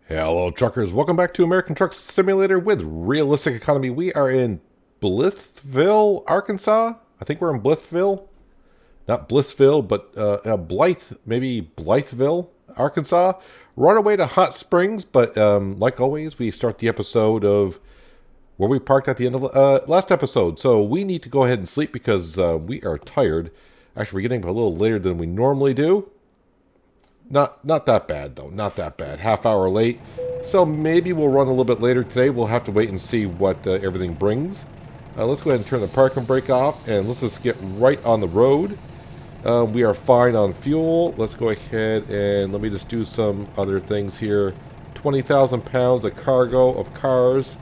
Hello, truckers. Welcome back to American Truck Simulator with Realistic Economy. We are in Blitheville, Arkansas. I think we're in Blitheville. Not Blissville, but Blythe, maybe Blytheville, Arkansas. We're on our way to Hot Springs, but like always, we start the episode of where we parked at the end of last episode. So we need to go ahead and sleep because we are tired. Actually, we're getting up a little later than we normally do. Not that bad, though. Not that bad. Half hour late. So maybe we'll run a little bit later today. We'll have to wait and see what everything brings. Let's go ahead and turn the parking brake off, and let's just get right on the road. We are fine on fuel. Let's go ahead and let me just do some other things here. 20,000 pounds of cargo of cars.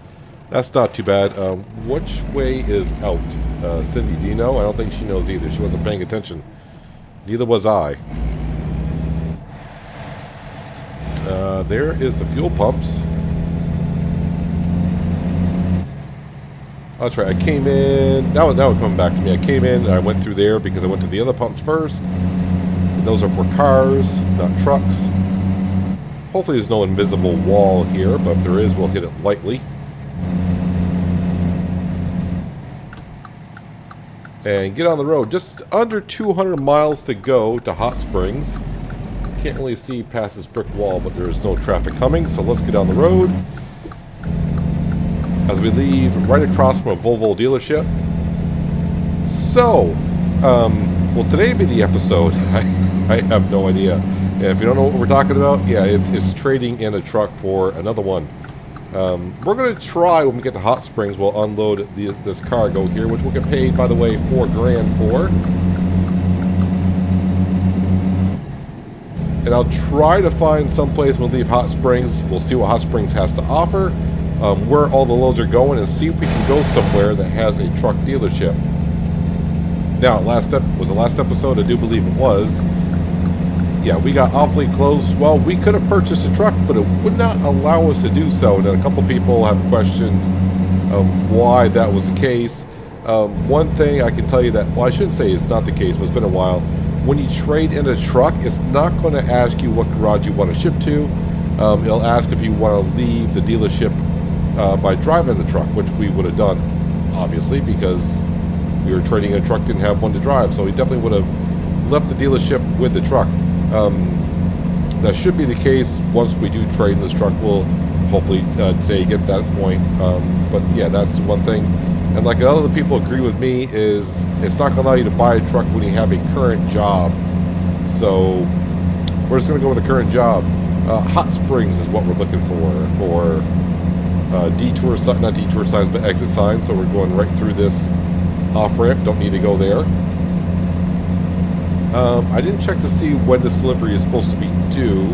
That's not too bad. Which way is out? Cindy, do you know? I don't think she knows either. She wasn't paying attention. Neither was I. There is the fuel pumps. That's right. I came in. Now it's coming back to me. I came in. I went through there because I went to the other pumps first. And those are for cars, not trucks. Hopefully there's no invisible wall here, but if there is, we'll hit it lightly. And get on the road. Just under 200 miles to go to Hot Springs. Can't really see past this brick wall, but there is no traffic coming, so let's get on the road as we leave right across from a Volvo dealership. So will today be the episode? I have no idea. And if you don't know what we're talking about, yeah, it's trading in a truck for another one. We're going to try when we get to Hot Springs. We'll unload this cargo here, which we'll get paid, by the way, $4,000 for. And I'll try to find some place when we leave Hot Springs. We'll see what Hot Springs has to offer, where all the loads are going, and see if we can go somewhere that has a truck dealership. Now, was the last episode? I do believe it was. Yeah, we got awfully close. Well, we could have purchased a truck, but it would not allow us to do so. And then a couple people have questioned why that was the case. One thing I can tell you that, well, I shouldn't say it's not the case, but it's been a while. When you trade in a truck, it's not going to ask you what garage you want to ship to. It'll ask if you want to leave the dealership by driving the truck, which we would have done, obviously, because we were trading a truck, didn't have one to drive. So we definitely would have left the dealership with the truck. That should be the case once we do trade in this truck. We'll hopefully today get that point. But yeah, that's one thing. And like other people agree with me, is it's not going to allow you to buy a truck when you have a current job. So we're just going to go with a current job. Hot Springs is what we're looking for detour sign, not detour signs, but exit signs. So we're going right through this off ramp. Don't need to go there. I didn't check to see when this delivery is supposed to be due.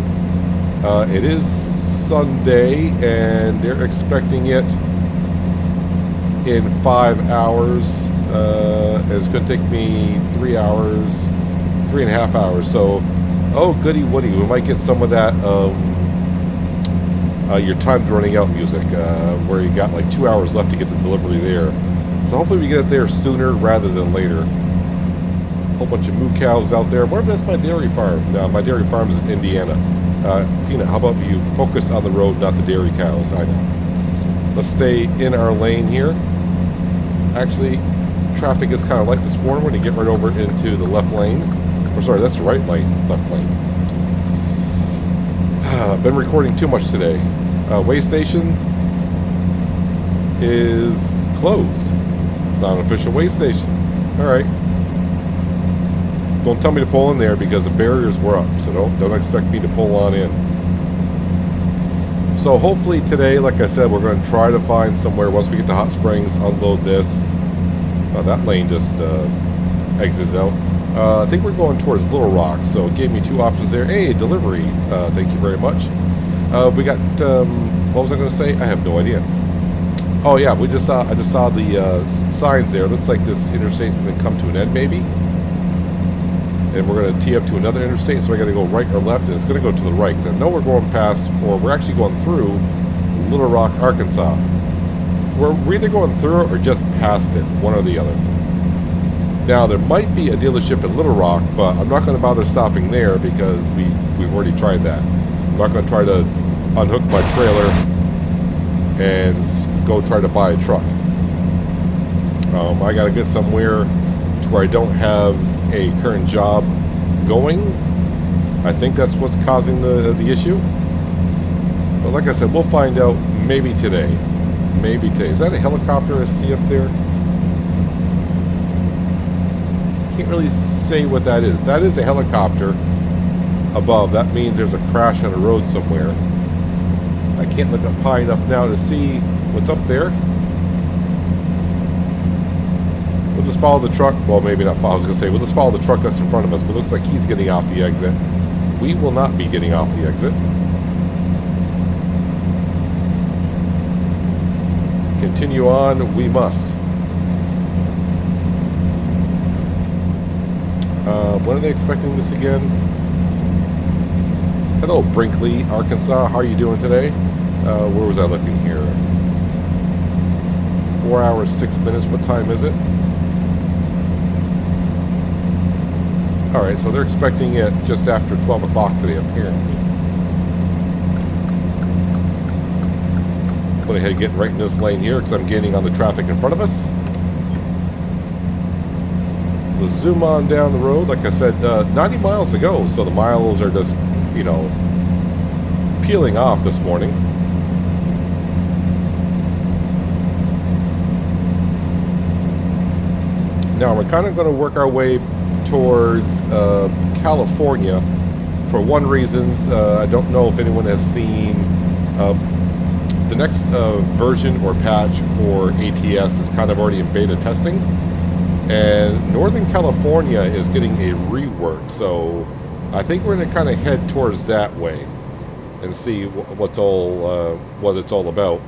It is Sunday, and they're expecting it in 5 hours. It's going to take me 3 hours, 3.5 hours. So, oh goody woody, we might get some of that your time's running out music, where you got like 2 hours left to get the delivery there. So hopefully we get it there sooner rather than later. Whole bunch of moo cows out there. Where that's my dairy farm? No, my dairy farm is in Indiana. Peanut, how about you focus on the road, not the dairy cows? I know. Let's stay in our lane here. Actually, traffic is kind of light this morning when you get right over into the left lane. Or sorry, that's the right lane, left lane. Been recording too much today. Way station is closed. It's not an official way station. All right. Don't tell me to pull in there because the barriers were up, so don't expect me to pull on in. So hopefully today, like I said, we're going to try to find somewhere once we get to Hot Springs, unload this. That lane just exited out. I think we're going towards Little Rock, so it gave me two options there. Hey, delivery. Thank you very much. We got, what was I going to say? I have no idea. Oh yeah, I just saw the signs there. Looks like this interstate's going to come to an end maybe. And we're going to tee up to another interstate, so I got to go right or left, and it's going to go to the right. Because I know we're going past, or we're actually going through Little Rock, Arkansas. We're either going through it or just past it, one or the other. Now, there might be a dealership in Little Rock, but I'm not going to bother stopping there because we've already tried that. I'm not going to try to unhook my trailer and go try to buy a truck. I got to get somewhere to where I don't have a current job going. I think that's what's causing the issue. But like I said, we'll find out maybe today. Maybe today. Is that a helicopter I see up there? Can't really say what that is. If that is a helicopter above, that means there's a crash on a road somewhere. I can't look up high enough now to see what's up there. We'll just follow the truck. Well, maybe not follow. I was going to say, we'll just follow the truck that's in front of us. But it looks like he's getting off the exit. We will not be getting off the exit. Continue on, we must. When are they expecting this again? Hello, Brinkley, Arkansas. How are you doing today? Where was I looking here? 4 hours, 6 minutes. What time is it? Alright, so they're expecting it just after 12 o'clock today, apparently. I'm going ahead and get right in this lane here because I'm gaining on the traffic in front of us. We'll zoom on down the road. Like I said, 90 miles to go, so the miles are just, you know, peeling off this morning. Now we're kind of going to work our way towards California for one reason. I don't know if anyone has seen the next version or patch for ATS is kind of already in beta testing, and Northern California is getting a rework, so I think we're going to kind of head towards that way and see what it's all about.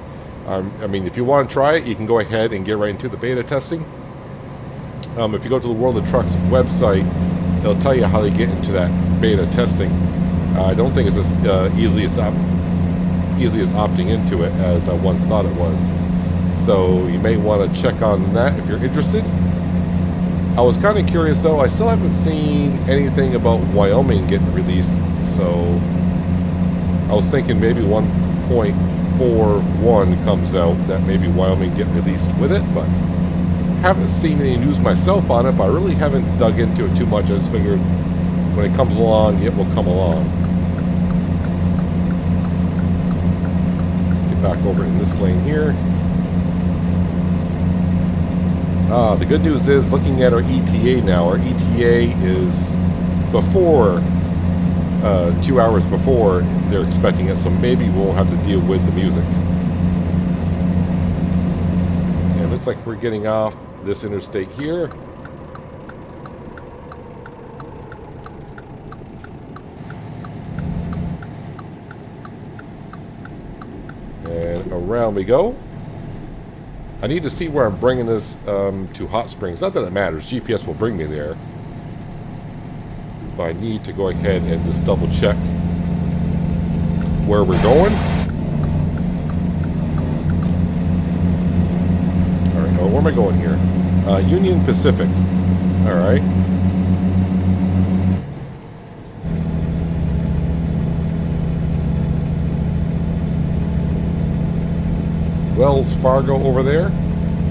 I mean, if you want to try it, you can go ahead and get right into the beta testing. If you go to the World of Trucks website, it'll tell you how to get into that beta testing. I don't think it's as easy as opting into it as I once thought it was. So you may want to check on that if you're interested. I was kind of curious though. I still haven't seen anything about Wyoming getting released. So I was thinking maybe 1.41 comes out, that maybe Wyoming get released with it, but haven't seen any news myself on it, but I really haven't dug into it too much. I just figured when it comes along, it will come along. Get back over in this lane here. The good news is, looking at our ETA now, our ETA is before, 2 hours before they're expecting it, so maybe we won't have to deal with the music. And it looks like we're getting off this interstate here. And around we go. I need to see where I'm bringing this to Hot Springs. Not that it matters. GPS will bring me there. But I need to go ahead and just double check where we're going. Alright, where am I going here? Union Pacific. Alright. Wells Fargo over there,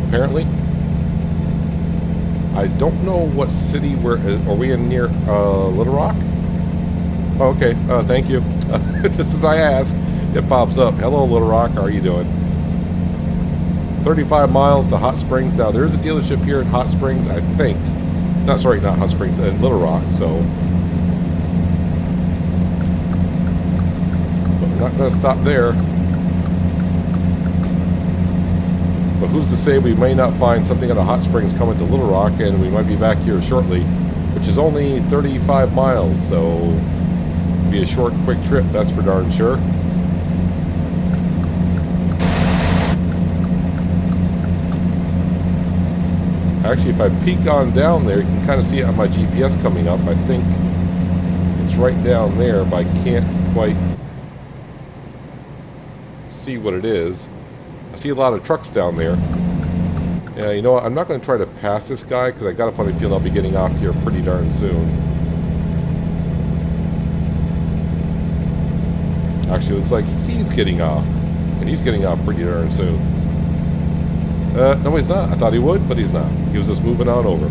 apparently. I don't know what city are we in, near Little Rock? Oh, okay, thank you. Just as I ask, it pops up. Hello, Little Rock, how are you doing? 35 miles to Hot Springs. Now, there's a dealership here in Hot Springs, I think. Not Hot Springs, in Little Rock, so. But we're not going to stop there. But who's to say we may not find something out of Hot Springs coming to Little Rock, and we might be back here shortly, which is only 35 miles, so it'll be a short, quick trip, that's for darn sure. Actually, if I peek on down there, you can kind of see it on my GPS coming up. I think it's right down there, but I can't quite see what it is. I see a lot of trucks down there. Yeah, you know what? I'm not going to try to pass this guy because I got a funny feeling I'll be getting off here pretty darn soon. Actually, looks like he's getting off. And he's getting off pretty darn soon. No, he's not. I thought he would, but he's not. He was just moving on over.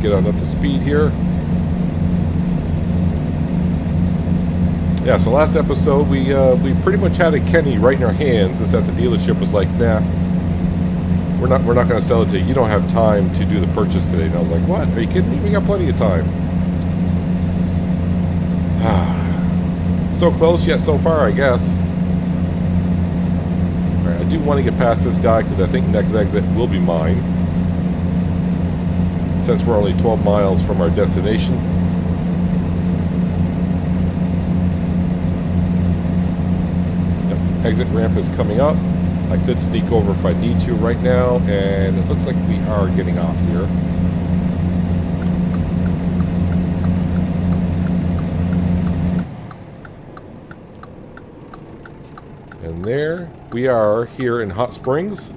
Get on up to speed here. Yeah, so last episode we pretty much had a Kenny right in our hands. Is that the dealership was like, nah, we're not going to sell it to you. You don't have time to do the purchase today. And I was like, what? Are you kidding me? We got plenty of time. So close yet so far, I guess. All right, I do want to get past this guy because I think next exit will be mine. Since we're only 12 miles from our destination. Yep, exit ramp is coming up. I could sneak over if I need to right now, and it looks like we are getting off here. And there we are here in Hot Springs.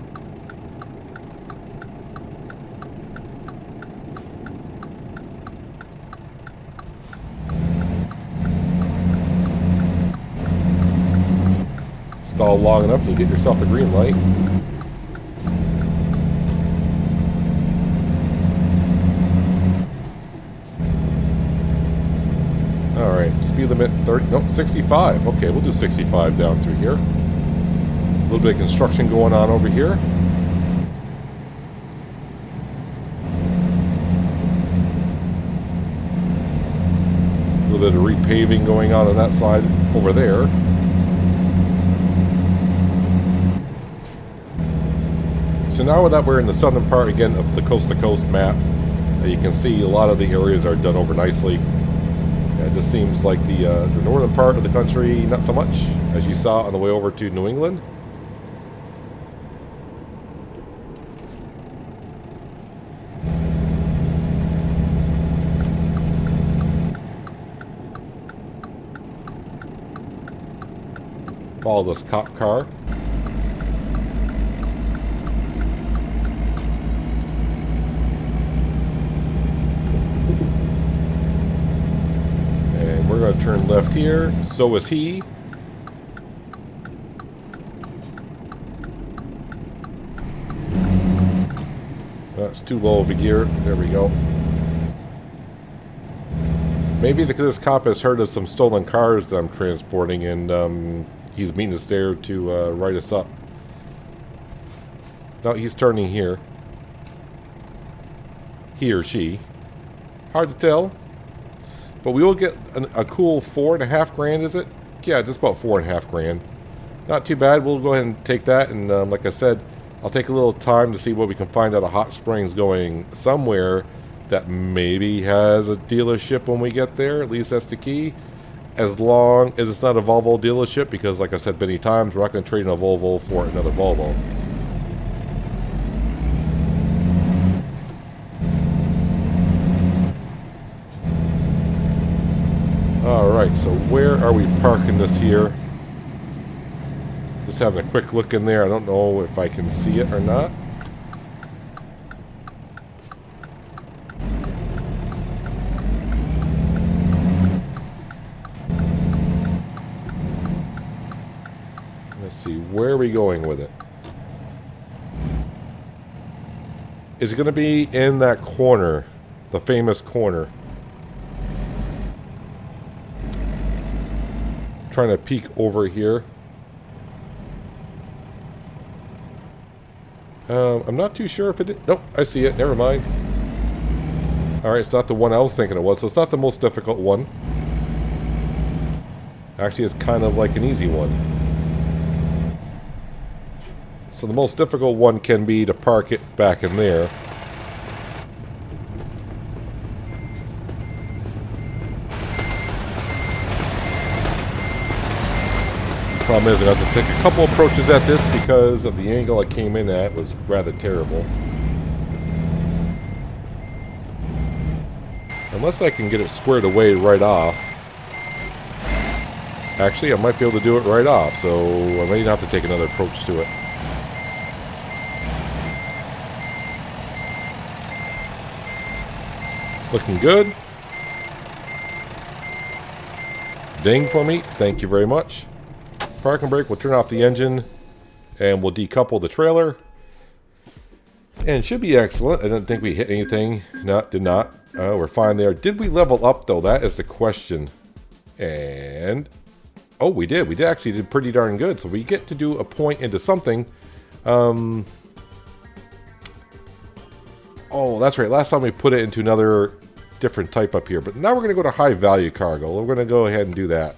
Stall long enough, you'll get yourself a green light. Alright, speed limit 30, no, 65. Okay, we'll do 65 down through here. A little bit of construction going on over here. A little bit of repaving going on that side over there. So now that we're in the southern part again of the coast-to-coast map, you can see a lot of the areas are done over nicely. It just seems like the northern part of the country, not so much, as you saw on the way over to New England. Follow this cop car. We're going to turn left here. So is he. That's too low of a gear. There we go. Maybe this cop has heard of some stolen cars that I'm transporting, and he's meeting us there to write us up. No, he's turning here. He or she. Hard to tell. But we will get a cool $4.5 grand, is it? Yeah, just about $4.5 grand. Not too bad. We'll go ahead and take that. And like I said, I'll take a little time to see what we can find out of Hot Springs, going somewhere that maybe has a dealership when we get there. At least that's the key. As long as it's not a Volvo dealership, because like I said many times, we're not going to trade in a Volvo for another Volvo. Alright, so where are we parking this here? Just having a quick look in there. I don't know if I can see it or not. Let's see, where are we going with it? Is it going to be in that corner? The famous corner. Trying to peek over here. I'm not too sure if it is. Nope, I see it. Never mind. Alright, it's not the one I was thinking it was, so it's not the most difficult one. Actually, it's kind of like an easy one. So the most difficult one can be to park it back in there. Problem is, I have to take a couple approaches at this because of the angle I came in at was rather terrible. Unless I can get it squared away right off. Actually, I might be able to do it right off, so I may not have to take another approach to it. looking good. Ding for me. Thank you very much. Parking brake. We'll turn off the engine and we'll decouple the trailer. And it should be excellent. I don't think we hit anything. No, did not. We're fine there. Did we level up though? That is the question. And oh, we did. We actually did pretty darn good. So we get to do a point into something. Oh, that's right. Last time we put it into another different type up here. But now we're going to go to high value cargo. We're going to go ahead and do that.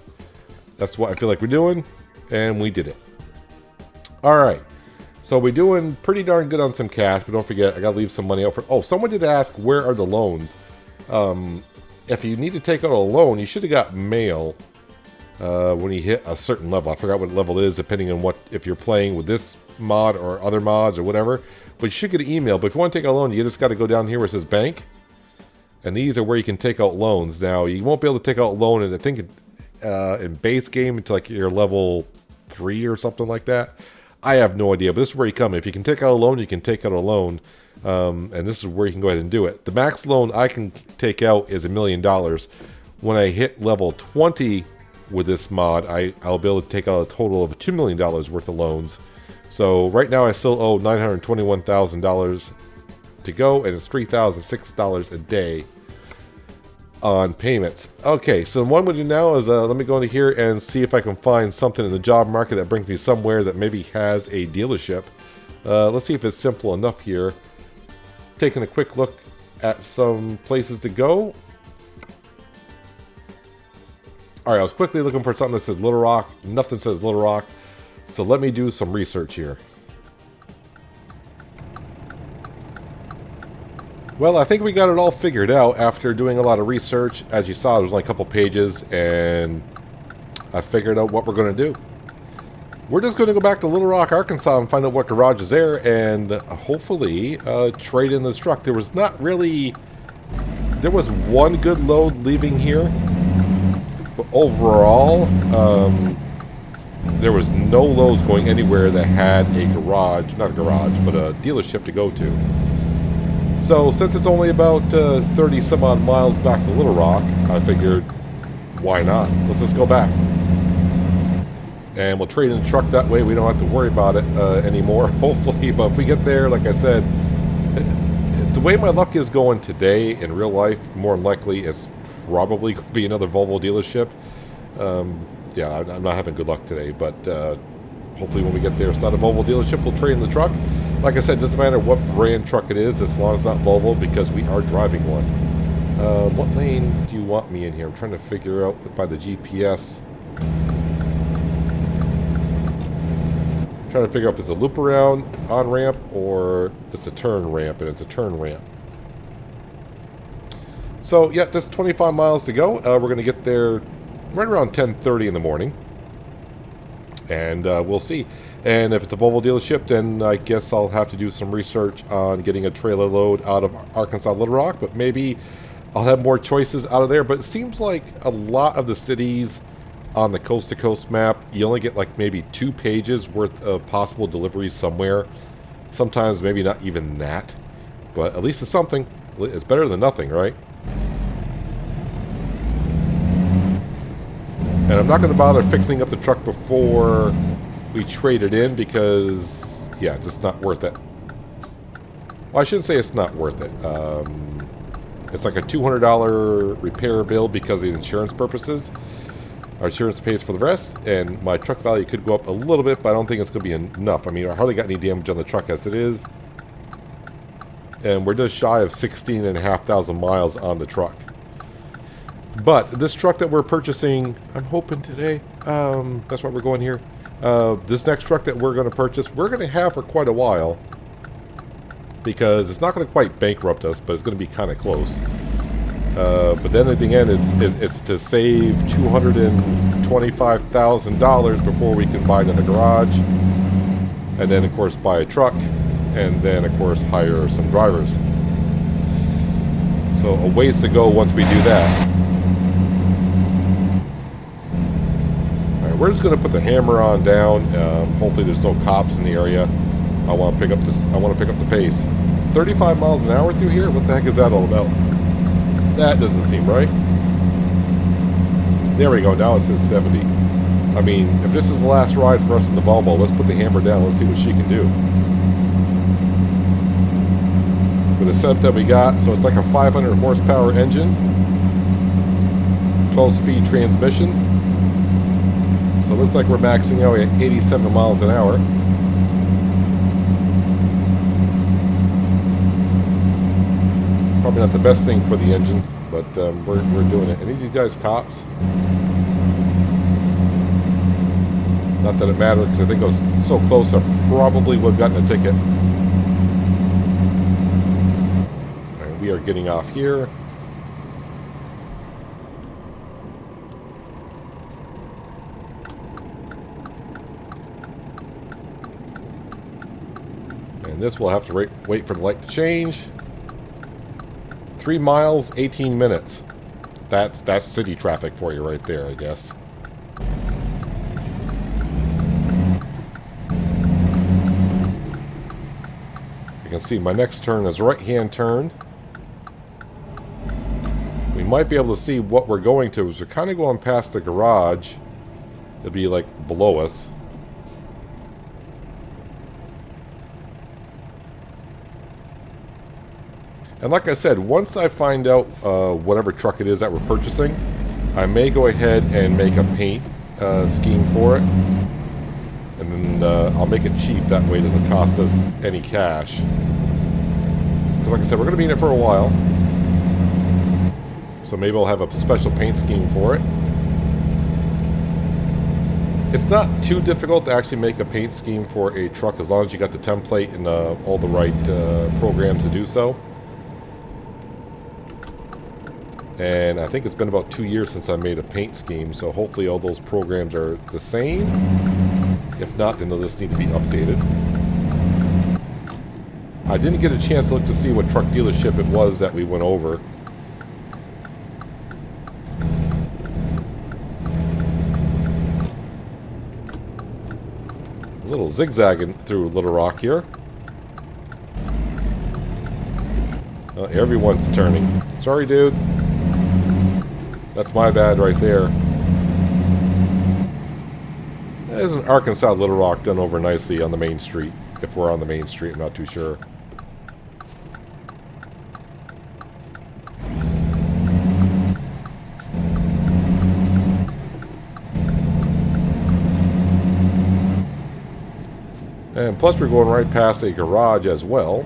That's what I feel like we're doing. And we did it. All right. So we're doing pretty darn good on some cash. But don't forget, I got to leave some money out for... Oh, someone did ask, where are the loans? If you need to take out a loan, you should have got mail when you hit a certain level. I forgot what level it is, depending on what... If you're playing with this mod or other mods or whatever. But you should get an email. But if you want to take out a loan, you just got to go down here where it says bank. And these are where you can take out loans. Now, you won't be able to take out a loan, and I think in base game until like your level 3 or something like that. I have no idea, but this is where you come. If you can take out a loan, you can take out a loan. And this is where you can go ahead and do it. The max loan I can take out is $1 million. When I hit level 20 with this mod, I'll be able to take out a total of $2 million worth of loans. So right now I still owe $921,000 to go, and it's $3,006 a day on payments. Okay, so what I'm going to do now is let me go into here and see if I can find something in the job market that brings me somewhere that maybe has a dealership. Let's see if it's simple enough here. Taking a quick look at some places to go. Alright, I was quickly looking for something that says Little Rock. Nothing says Little Rock. So let me do some research here. Well, I think we got it all figured out after doing a lot of research. As you saw, there was only a couple pages, and I figured out what we're going to do. We're just going to go back to Little Rock, Arkansas, and find out what garage is there, and hopefully trade in this truck. There was not really... There was one good load leaving here, but overall, there was no loads going anywhere that had a garage, not a garage, but a dealership to go to. So, since it's only about 30 some odd miles back to Little Rock, I figured, why not? Let's just go back. And we'll trade in the truck that way. We don't have to worry about it anymore, hopefully. But if we get there, like I said, the way my luck is going today in real life, more than likely, it's probably going to be another Volvo dealership. Yeah, I'm not having good luck today, but hopefully when we get there, it's not a Volvo dealership. We'll trade in the truck. Like I said, it doesn't matter what brand truck it is, as long as it's not Volvo, because we are driving one. What lane do you want me in here? I'm trying to figure out by the GPS. Trying to figure out if it's a loop around on ramp or just a turn ramp, and it's a turn ramp. So, yeah, just 25 miles to go. We're going to get there right around 10:30 in the morning. And we'll see. And if it's a Volvo dealership, then I guess I'll have to do some research on getting a trailer load out of Arkansas Little Rock. But maybe I'll have more choices out of there. But it seems like a lot of the cities on the coast-to-coast map, you only get like maybe 2 pages worth of possible deliveries somewhere. Sometimes maybe not even that. But at least it's something. It's better than nothing, right? And I'm not going to bother fixing up the truck before we trade it in because, yeah, it's just not worth it. Well, I shouldn't say it's not worth it. It's like a $200 repair bill because of the insurance purposes. Our insurance pays for the rest, and my truck value could go up a little bit, but I don't think it's going to be enough. I mean, I hardly got any damage on the truck as it is. And we're just shy of 16,500 miles on the truck. But this truck that we're purchasing, I'm hoping today, that's why we're going here. This next truck that we're going to purchase, we're going to have for quite a while. Because it's not going to quite bankrupt us, but it's going to be kind of close. But then at the end, it's to save $225,000 before we can buy another garage. And then, of course, buy a truck. And then, of course, hire some drivers. So a ways to go once we do that. We're just going to put the hammer on down. Hopefully there's no cops in the area. I want to pick up the pace. 35 miles an hour through here? What the heck is that all about? That doesn't seem right. There we go. Now it says 70. I mean, if this is the last ride for us in the Volvo, let's put the hammer down. Let's see what she can do. With the setup that we got, so it's like a 500 horsepower engine, 12-speed transmission. So it looks like we're maxing out at 87 miles an hour. Probably not the best thing for the engine, but we're doing it. Any of you guys cops? Not that it mattered, because I think I was so close I probably would have gotten a ticket. Right, we are getting off here. And this will have to wait for the light to change. 3 miles, 18 minutes. That's city traffic for you right there, I guess. You can see my next turn is right-hand turn. We might be able to see what we're going to, as we're kind of going past the garage. It'll be like below us. And like I said, once I find out whatever truck it is that we're purchasing, I may go ahead and make a paint scheme for it. And then I'll make it cheap, that way it doesn't cost us any cash. Because like I said, we're going to be in it for a while. So maybe I'll have a special paint scheme for it. It's not too difficult to actually make a paint scheme for a truck, as long as you got the template and all the right programs to do so. And I think it's been about 2 years since I made a paint scheme, so hopefully all those programs are the same. If not, then they'll just need to be updated. I didn't get a chance to look to see what truck dealership it was that we went over. A little zigzagging through Little Rock here. Everyone's turning. Sorry, dude. That's my bad right there. There's an Arkansas Little Rock done over nicely on the main street. If we're on the main street, I'm not too sure. And plus we're going right past a garage as well.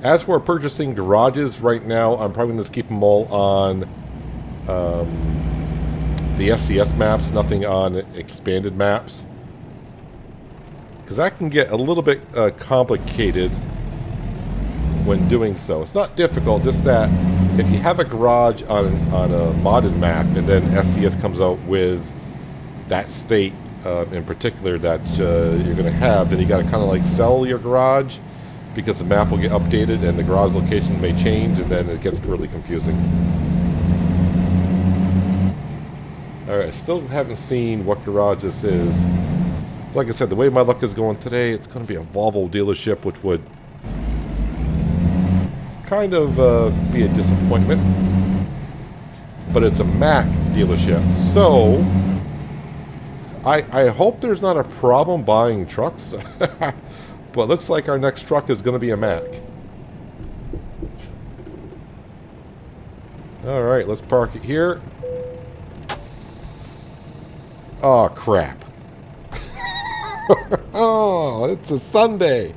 As for purchasing garages right now, I'm probably going to keep them all on the SCS maps, nothing on expanded maps. Because that can get a little bit complicated when doing so. It's not difficult, just that if you have a garage on a modded map and then SCS comes out with that state in particular that you're going to have, then you got to kind of like sell your garage, because the map will get updated and the garage location may change, and then it gets really confusing. Alright, I still haven't seen what garage this is. Like I said, the way my luck is going today, it's going to be a Volvo dealership, which would kind of be a disappointment. But it's a Mack dealership, so I hope there's not a problem buying trucks. But it looks like our next truck is going to be a Mack. Alright, let's park it here. Oh, crap. Oh, it's a Sunday.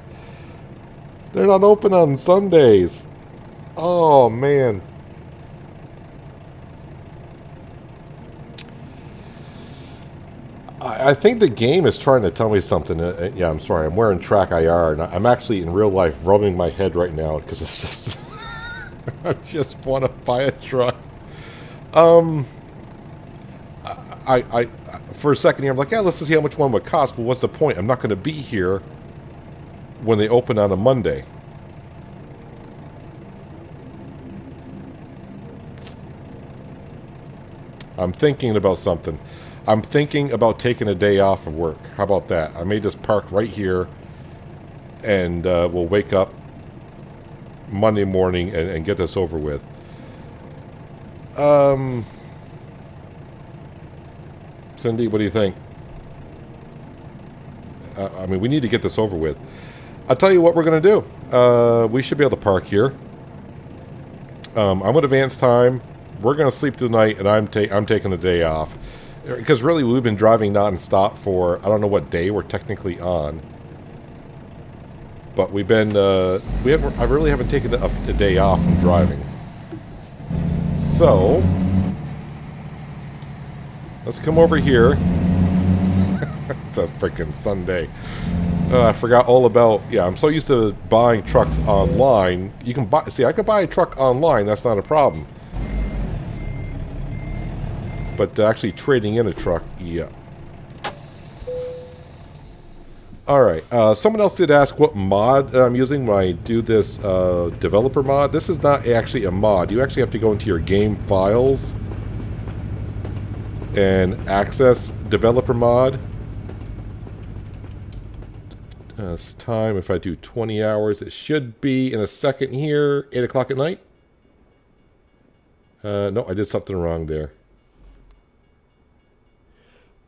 They're not open on Sundays. Oh, man. I think the game is trying to tell me something. Yeah, I'm sorry. I'm wearing track IR, and I'm actually in real life rubbing my head right now because it's just... I just want to buy a truck. I for a second here, I'm like, yeah, let's see how much one would cost, but what's the point? I'm not going to be here when they open on a Monday. I'm thinking about something. I'm thinking about taking a day off of work. How about that? I may just park right here, and we'll wake up Monday morning and get this over with. Cindy, what do you think? I mean, we need to get this over with. I'll tell you what we're going to do. We should be able to park here. I'm going to advance time. We're going to sleep tonight, and I'm taking the day off. Because really, we've been driving non-stop for, I don't know what day we're technically on. But we've been, I really haven't taken a day off from driving. So, let's come over here. It's a freaking Sunday. I forgot all about, yeah, I'm so used to buying trucks online. You can buy, see, I could buy a truck online, that's not a problem. But actually trading in a truck, yeah. Alright, someone else did ask what mod I'm using when I do this developer mod. This is not actually a mod. You actually have to go into your game files and access developer mod. It's time, if I do 20 hours, it should be in a second here, 8 o'clock at night. No, I did something wrong there.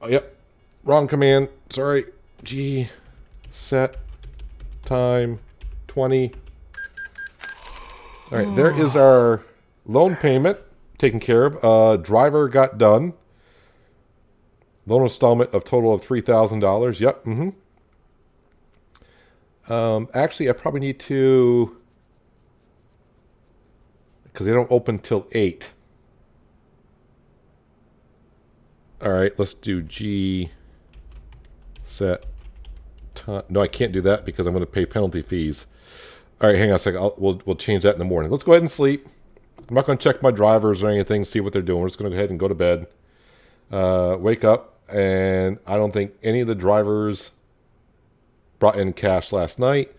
Oh, yep. Wrong command. Sorry. G. Set. Time. 20. Alright, there is our loan payment taken care of. Driver got done. Loan installment of total of $3,000. Yep. Actually, I probably need to... because they don't open till 8. Alright, let's do G set time. No, I can't do that because I'm going to pay penalty fees. Alright, hang on a second. We'll change that in the morning. Let's go ahead and sleep. I'm not going to check my drivers or anything, see what they're doing. We're just going to go ahead and go to bed. Wake up, and I don't think any of the drivers brought in cash last night.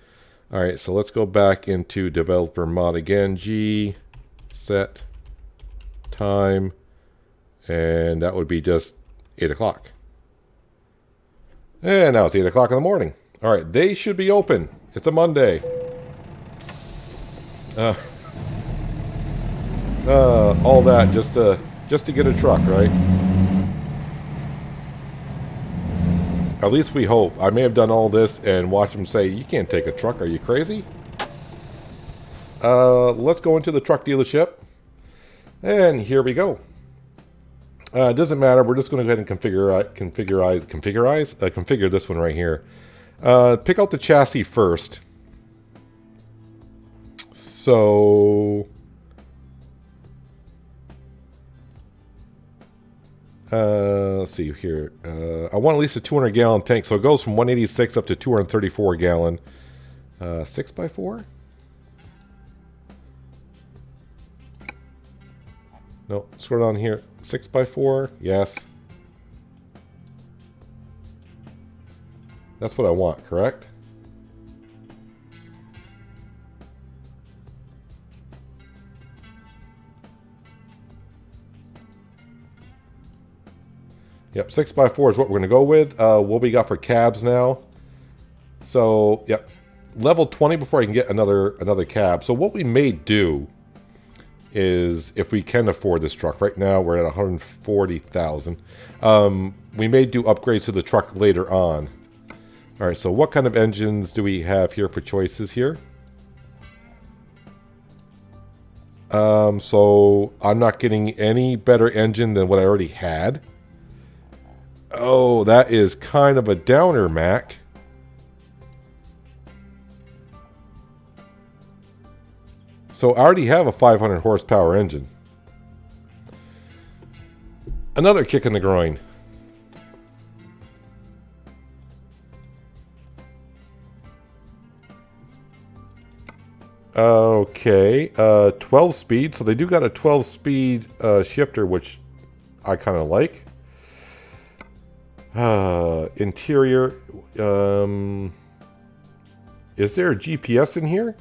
Alright, so let's go back into developer mod again. G set time. And that would be just 8 o'clock. And now it's 8 o'clock in the morning. Alright, they should be open. It's a Monday. All that just to get a truck, right? At least we hope. I may have done all this and watch them say, you can't take a truck, are you crazy? Let's go into the truck dealership. And here we go. It doesn't matter. We're just going to go ahead and configure this one right here. Pick out the chassis first. So, let's see here. I want at least a 200-gallon tank, so it goes from 186 up to 234 gallon. 6x4? No, scroll down here. 6x4, yes. That's what I want, correct? Yep, 6x4 is what we're going to go with. What we got for cabs now. So, yep. Level 20 before I can get another cab. So what we may do is, if we can afford this truck, right now we're at 140,000. We may do upgrades to the truck later on. All right, so what kind of engines do we have here for choices here? So I'm not getting any better engine than what I already had. Oh, that is kind of a downer, Mack. So I already have a 500 horsepower engine. Another kick in the groin. Okay, 12 speed. So they do got a 12 speed shifter, which I kind of like. Interior. Is there a GPS in here?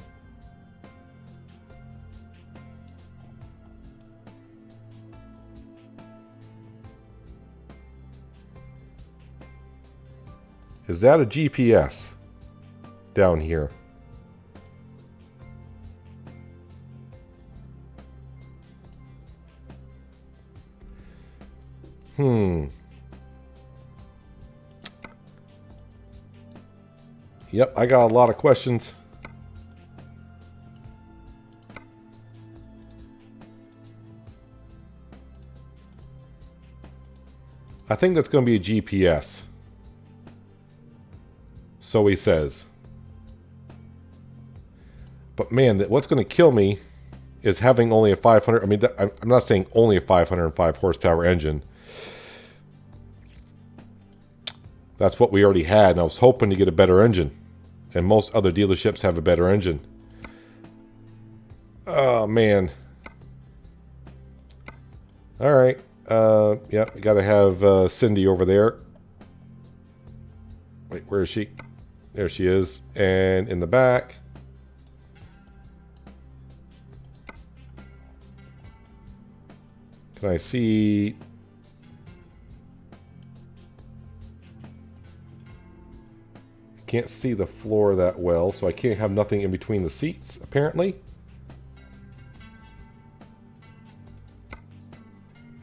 Is that a GPS down here? Yep, I got a lot of questions. I think that's going to be a GPS. So he says. But man, what's going to kill me is having only a 500... I mean, I'm not saying only a 505 horsepower engine. That's what we already had, and I was hoping to get a better engine. And most other dealerships have a better engine. Oh, man. Alright. Yeah, we got to have Cindy over there. Wait, where is she? There she is. And in the back... Can I see... Can't see the floor that well, so I can't have nothing in between the seats, apparently.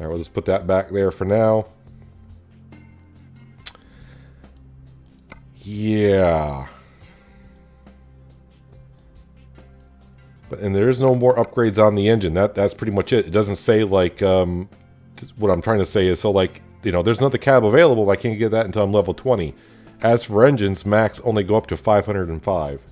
Alright, we'll just put that back there for now. Yeah. And there is no more upgrades on the engine. That's pretty much it. It doesn't say, like, what I'm trying to say is, so, like, you know, there's another cab available, but I can't get that until I'm level 20. As for engines, Macks only go up to 505.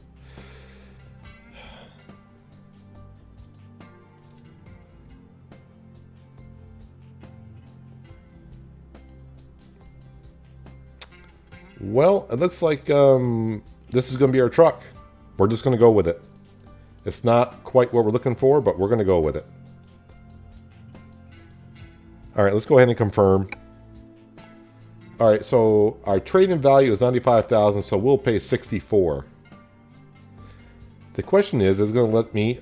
Well, it looks like this is going to be our truck. We're just going to go with it. It's not quite what we're looking for, but we're going to go with it. Alright, let's go ahead and confirm. Alright, so our trade-in value is $95,000, so we'll pay $64,000. The question is it going to let me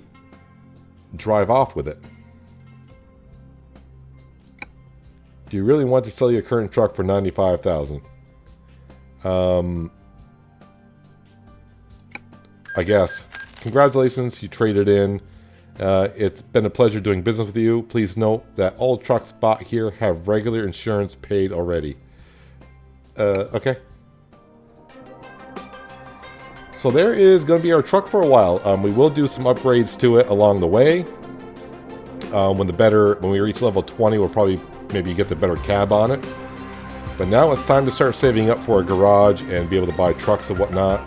drive off with it? Do you really want to sell your current truck for $95,000? I guess. Congratulations, you traded in. It's been a pleasure doing business with you. Please note that all trucks bought here have regular insurance paid already. Okay. So there is going to be our truck for a while. We will do some upgrades to it along the way. When we reach level 20, we'll probably maybe get the better cab on it. But now it's time to start saving up for a garage and be able to buy trucks and whatnot.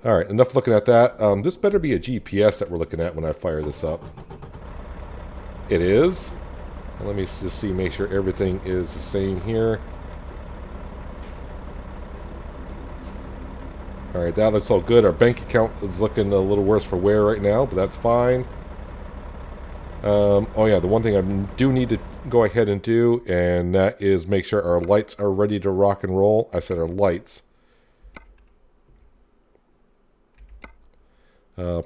Alright, enough looking at that. This better be a GPS that we're looking at when I fire this up. It is. Let me just see, make sure everything is the same here. Alright, that looks all good. Our bank account is looking a little worse for wear right now, but that's fine. Oh yeah, the one thing I do need to go ahead and do, and that is make sure our lights are ready to rock and roll. I said our lights.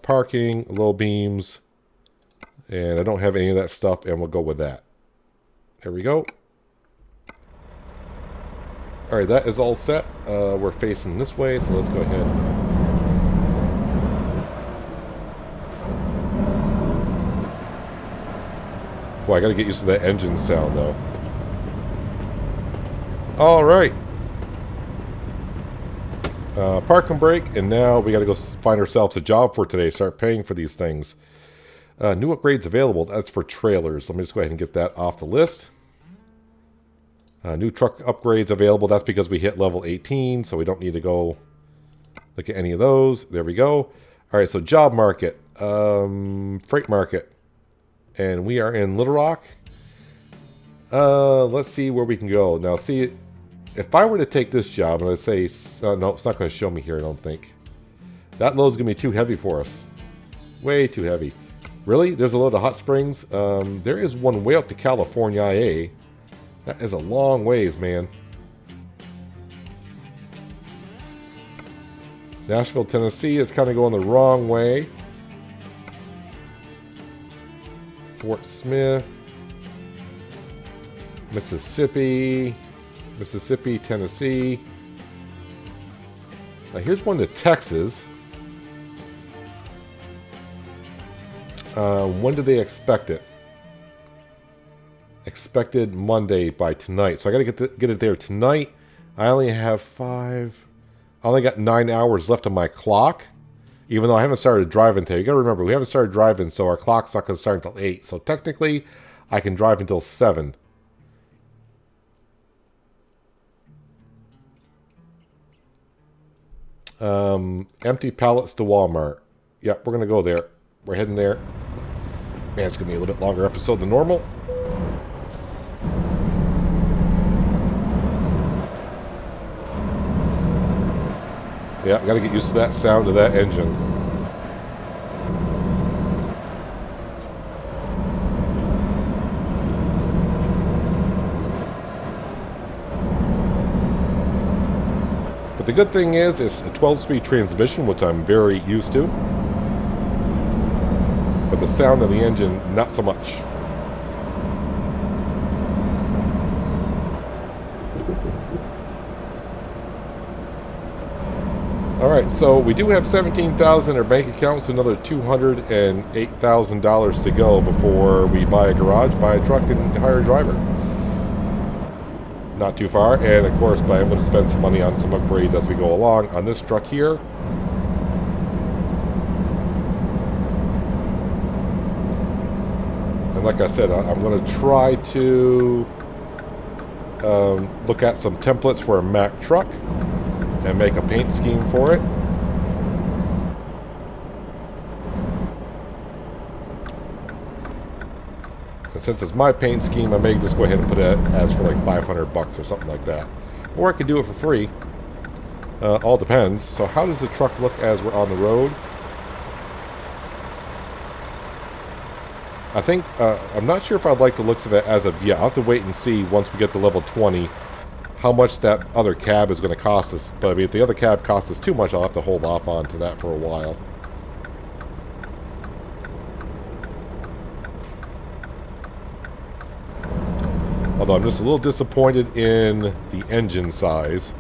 Parking, low beams, and I don't have any of that stuff, and we'll go with that. There we go. Alright, that is all set. We're facing this way, so let's go ahead. Boy, I gotta get used to that engine sound, though. Alright. Park and brake, and now we gotta go find ourselves a job for today. Start paying for these things. New upgrades available. That's for trailers. Let me just go ahead and get that off the list. New truck upgrades available. That's because we hit level 18, so we don't need to go look at any of those. There we go. Alright, so job market. Freight market. And we are in Little Rock. Let's see where we can go. Now, see, if I were to take this job, and I'd say, no, it's not going to show me here, I don't think. That load's going to be too heavy for us. Way too heavy. Really? There's a load of hot springs? There is one way up to California, IA. That is a long ways, man. Nashville, Tennessee is kind of going the wrong way. Fort Smith. Mississippi, Tennessee. Now here's one to Texas. When do they expect it? Expected Monday by tonight. So I got to get it there tonight. I only have I only got 9 hours left on my clock. Even though I haven't started driving today. You got to remember, we haven't started driving, so our clock's not going to start until 8. So technically, I can drive until 7. Empty pallets to Walmart. Yep, we're going to go there. We're heading there. Man, it's going to be a little bit longer episode than normal. Yeah, I got to get used to that sound of that engine. But the good thing is, it's a 12-speed transmission, which I'm very used to. But the sound of the engine, not so much. Alright, so we do have $17,000 in our bank account, so another $208,000 to go before we buy a garage, buy a truck, and hire a driver. Not too far, and of course, I'm going to spend some money on some upgrades as we go along on this truck here. And like I said, I'm going to try to look at some templates for a Mack truck and make a paint scheme for it. And since it's my paint scheme, I may just go ahead and put it as for like $500 or something like that. Or I could do it for free. All depends. So how does the truck look as we're on the road? I think, I'm not sure if I'd like the looks of it as of yet. I'll have to wait and see once we get to level 20 how much that other cab is going to cost us. But I mean, if the other cab costs us too much, I'll have to hold off on to that for a while. Although I'm just a little disappointed in the engine size.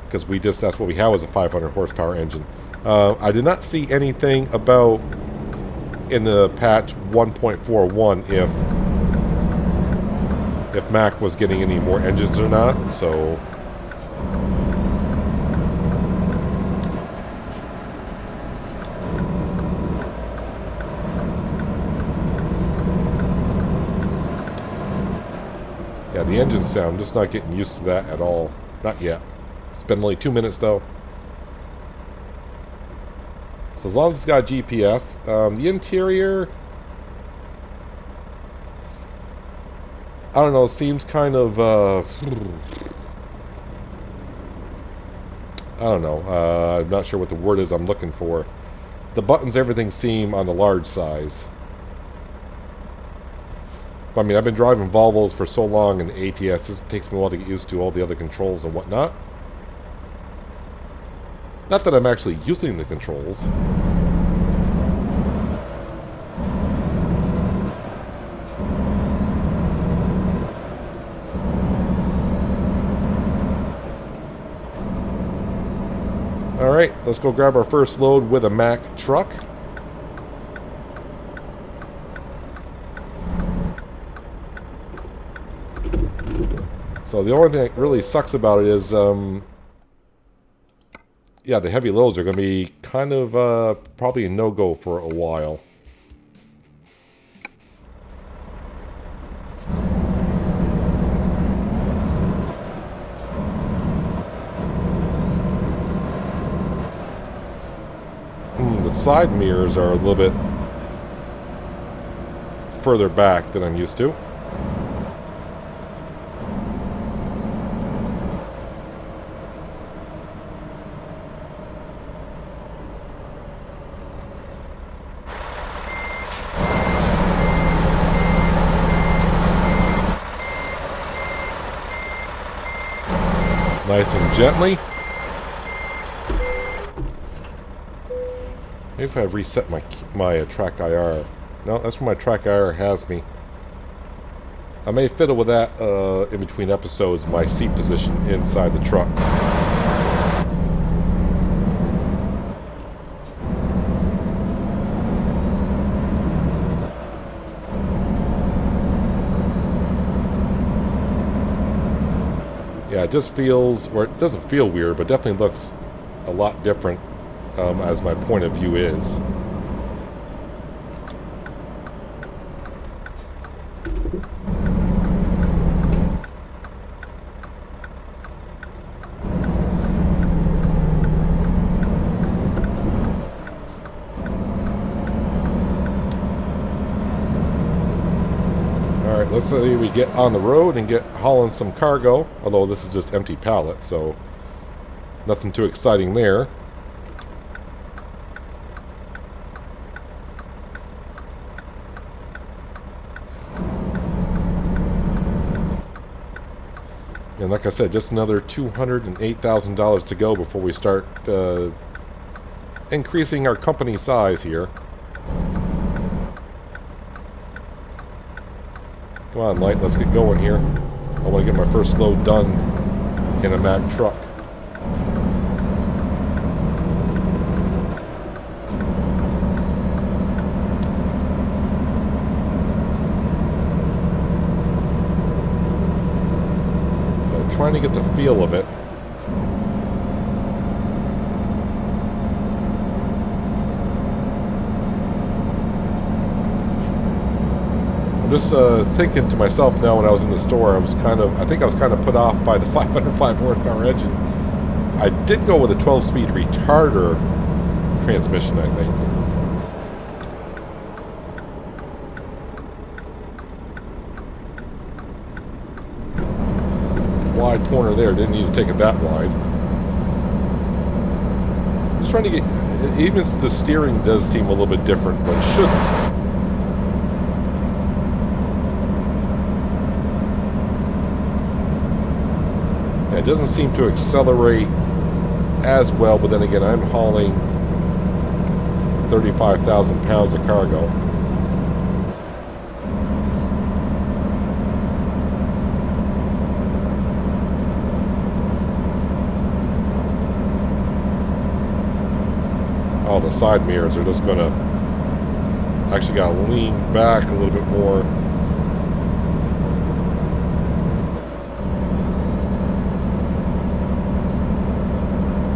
Because that's what we have as a 500 horsepower engine. I did not see anything about in the patch 1.41 if Mack was getting any more engines or not, so yeah, the engine sound, just not getting used to that at all. Not yet. It's been only 2 minutes though. So as long as it's got GPS, the interior, I don't know, seems kind of, I don't know, I'm not sure what the word is I'm looking for. The buttons, everything seem on the large size. I mean, I've been driving Volvos for so long in the ATS, it takes me a while to get used to all the other controls and whatnot. Not that I'm actually using the controls. Alright, let's go grab our first load with a Mack truck. So the only thing that really sucks about it is, yeah, the heavy loads are going to be kind of probably a no-go for a while. The side mirrors are a little bit further back than I'm used to. Nice and gently. Maybe if I reset my track IR. No, that's where my track IR has me. I may fiddle with that in between episodes, my seat position inside the truck. Yeah, it just feels, or it doesn't feel weird, but definitely looks a lot different as my point of view is. Alright, let's say we get on the road and get hauling some cargo, although this is just empty pallet, so nothing too exciting there. And like I said, just another $208,000 to go before we start increasing our company size here. Come on, Light, let's get going here. I want to get my first load done in a Mack truck. I'm trying to get the feel of it. Just thinking to myself now when I was in the store, I think I was kind of put off by the 505 horsepower engine. I did go with a 12-speed retarder transmission, I think. Wide corner there, didn't need to take it that wide. Just trying to get, even the steering does seem a little bit different, but it shouldn't. It doesn't seem to accelerate as well, but then again, I'm hauling 35,000 pounds of cargo. Oh, the side mirrors are just gonna... Actually got to lean back a little bit more.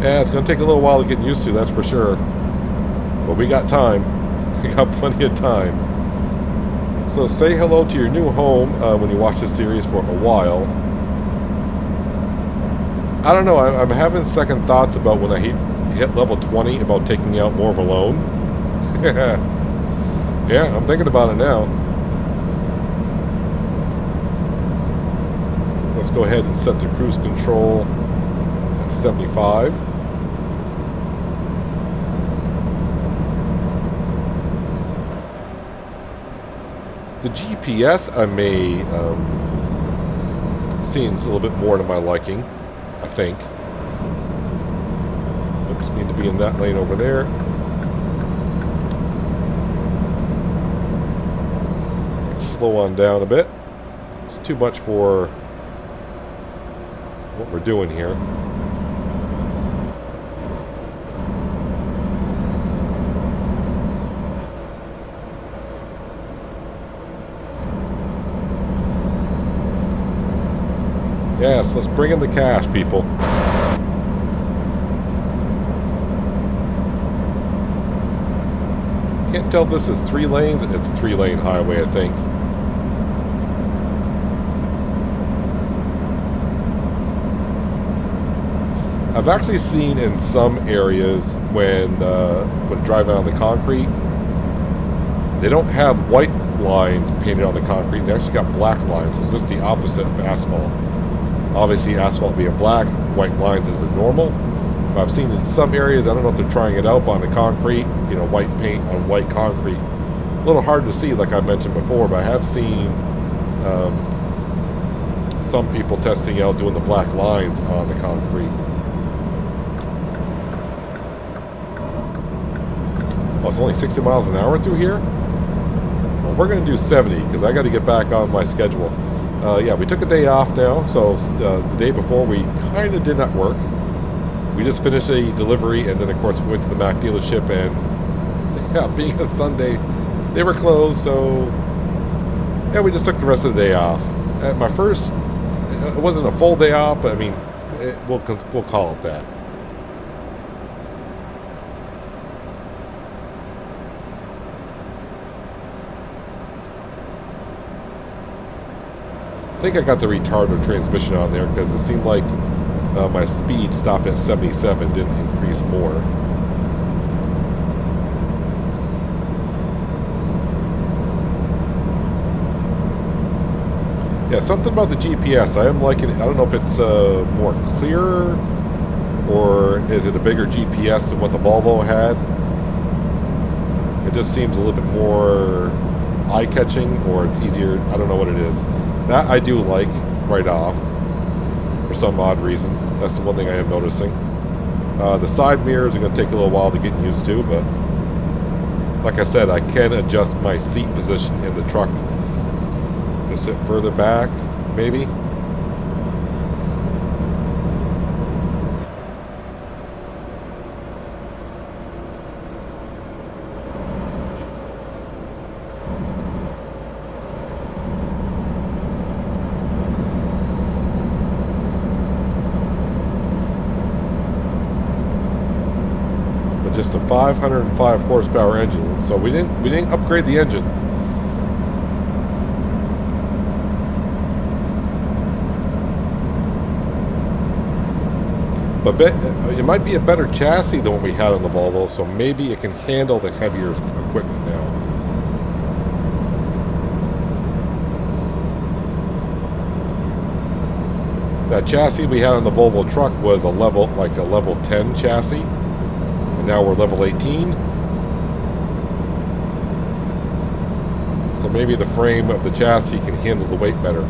Yeah, it's going to take a little while to get used to, that's for sure. But we got time. We got plenty of time. So say hello to your new home when you watch this series for a while. I don't know, I'm having second thoughts about when I hit level 20 about taking out more of a loan. Yeah, I'm thinking about it now. Let's go ahead and set the cruise control at 75. The GPS I may seems a little bit more to my liking, I think. Just need to be in that lane over there. Slow on down a bit. It's too much for what we're doing here. Yes, let's bring in the cash, people. Can't tell if this is 3 lanes. It's a 3-lane highway, I think. I've actually seen in some areas when driving on the concrete, they don't have white lines painted on the concrete. They actually got black lines. So it's just the opposite of asphalt. Obviously, asphalt being black, white lines is the normal. But I've seen in some areas, I don't know if they're trying it out on the concrete, you know, white paint on white concrete. A little hard to see, like I mentioned before, but I have seen some people testing out doing the black lines on the concrete. Oh, it's only 60 miles an hour through here? Well, we're going to do 70 because I got to get back on my schedule. Yeah, we took a day off now, so the day before we kind of did not work. We just finished a delivery, and then of course we went to the Mack dealership, and yeah, being a Sunday, they were closed, so yeah, we just took the rest of the day off. My first, it wasn't a full day off, but I mean, we'll call it that. I think I got the retarder transmission on there because it seemed like my speed stopped at 77, didn't increase more. Yeah, something about the GPS. I am liking it. I don't know if it's more clearer or is it a bigger GPS than what the Volvo had. It just seems a little bit more eye-catching, or it's easier. I don't know what it is. That I do like right off for some odd reason. That's the one thing I am noticing. The side mirrors are going to take a little while to get used to, but like I said, I can adjust my seat position in the truck to sit further back, maybe. Just a 505 horsepower engine, so we didn't upgrade the engine. But it might be a better chassis than what we had on the Volvo, so maybe it can handle the heavier equipment now. That chassis we had on the Volvo truck was a level 10 chassis. Now we're level 18. So maybe the frame of the chassis can handle the weight better.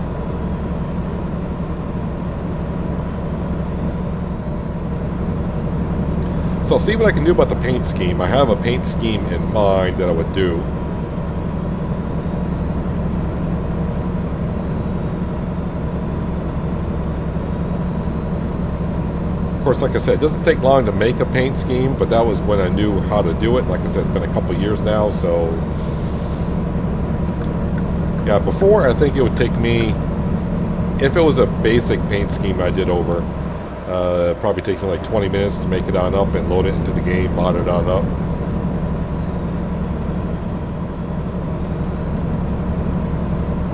So I'll see what I can do about the paint scheme. I have a paint scheme in mind that I would do. Of course, like I said, it doesn't take long to make a paint scheme, but that was when I knew how to do it. Like I said, it's been a couple years now, so yeah, before I think it would take me, if it was a basic paint scheme I did over, probably take me like 20 minutes to make it on up and load it into the game, mod it on up.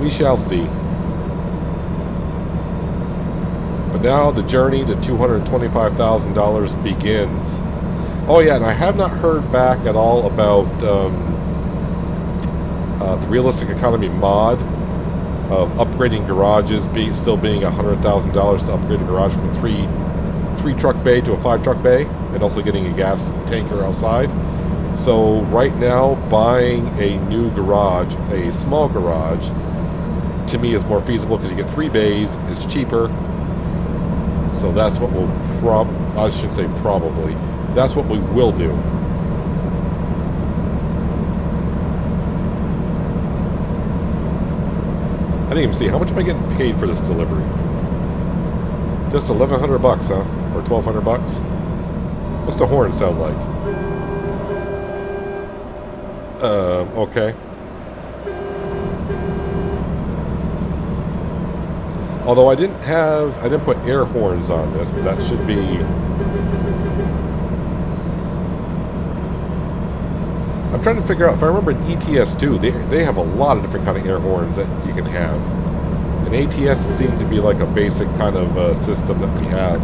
We shall see. But now the journey to $225,000 begins. Oh yeah, and I have not heard back at all about the realistic economy mod of upgrading garages, still being $100,000 to upgrade a garage from a three truck bay to a 5 truck bay, and also getting a gas tanker outside. So right now, buying a new garage, a small garage, to me is more feasible because you get 3 bays, it's cheaper. So that's what we'll I should say probably. That's what we will do. I didn't even see, how much am I getting paid for this delivery? Just $1,100, huh? Or $1,200? What's the horn sound like? Okay. Although I didn't put air horns on this, but that should be. I'm trying to figure out if I remember in ETS2, they have a lot of different kind of air horns that you can have. In ATS, it seems to be like a basic kind of system that we have.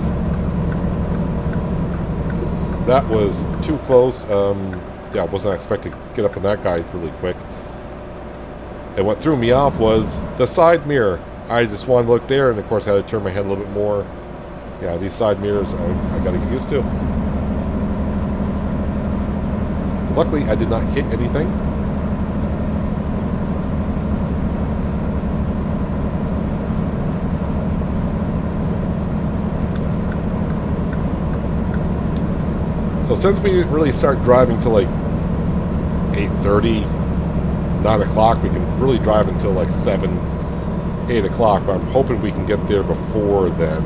That was too close. Yeah, I wasn't expecting to get up on that guy really quick. And what threw me off was the side mirror. I just wanted to look there, and of course I had to turn my head a little bit more. Yeah, these side mirrors, I got to get used to. Luckily, I did not hit anything. So since we didn't really start driving till like 8:30, 9 o'clock, we can really drive until like 7, 8 o'clock, but I'm hoping we can get there before then.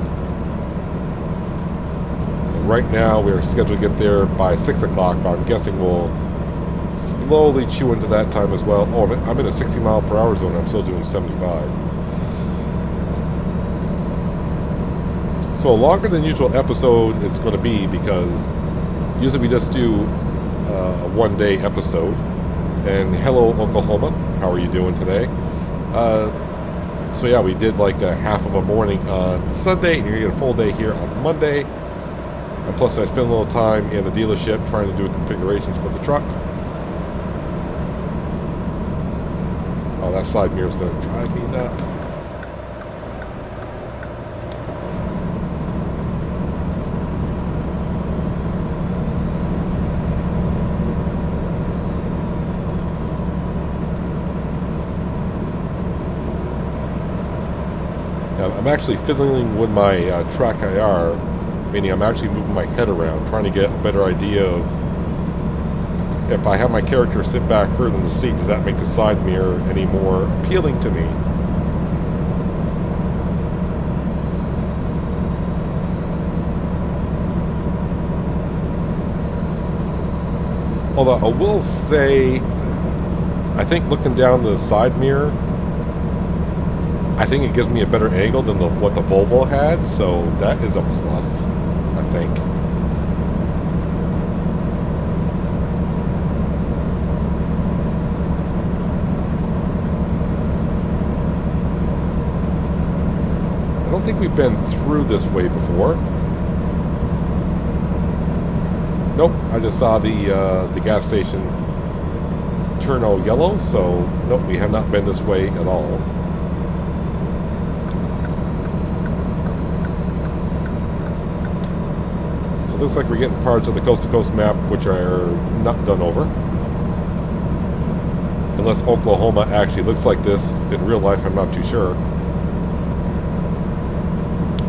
And right now, we're scheduled to get there by 6 o'clock, but I'm guessing we'll slowly chew into that time as well. Oh, I'm in a 60 mile per hour zone. I'm still doing 75. So a longer than usual episode it's going to be, because usually we just do a one-day episode. And hello, Oklahoma. How are you doing today? So yeah, we did like a half of a morning on Sunday, and you're going to get a full day here on Monday. And plus I spent a little time in the dealership trying to do configurations for the truck. Oh, that side mirror is going to drive me nuts. I'm actually fiddling with my track IR, meaning I'm actually moving my head around, trying to get a better idea of if I have my character sit back further in the seat, does that make the side mirror any more appealing to me? Although I will say, I think looking down the side mirror, I think it gives me a better angle than what the Volvo had, so that is a plus, I think. I don't think we've been through this way before. Nope, I just saw the gas station turn all yellow, so nope, we have not been this way at all. Looks like we're getting parts of the coast-to-coast map which are not done over. Unless Oklahoma actually looks like this in real life, I'm not too sure.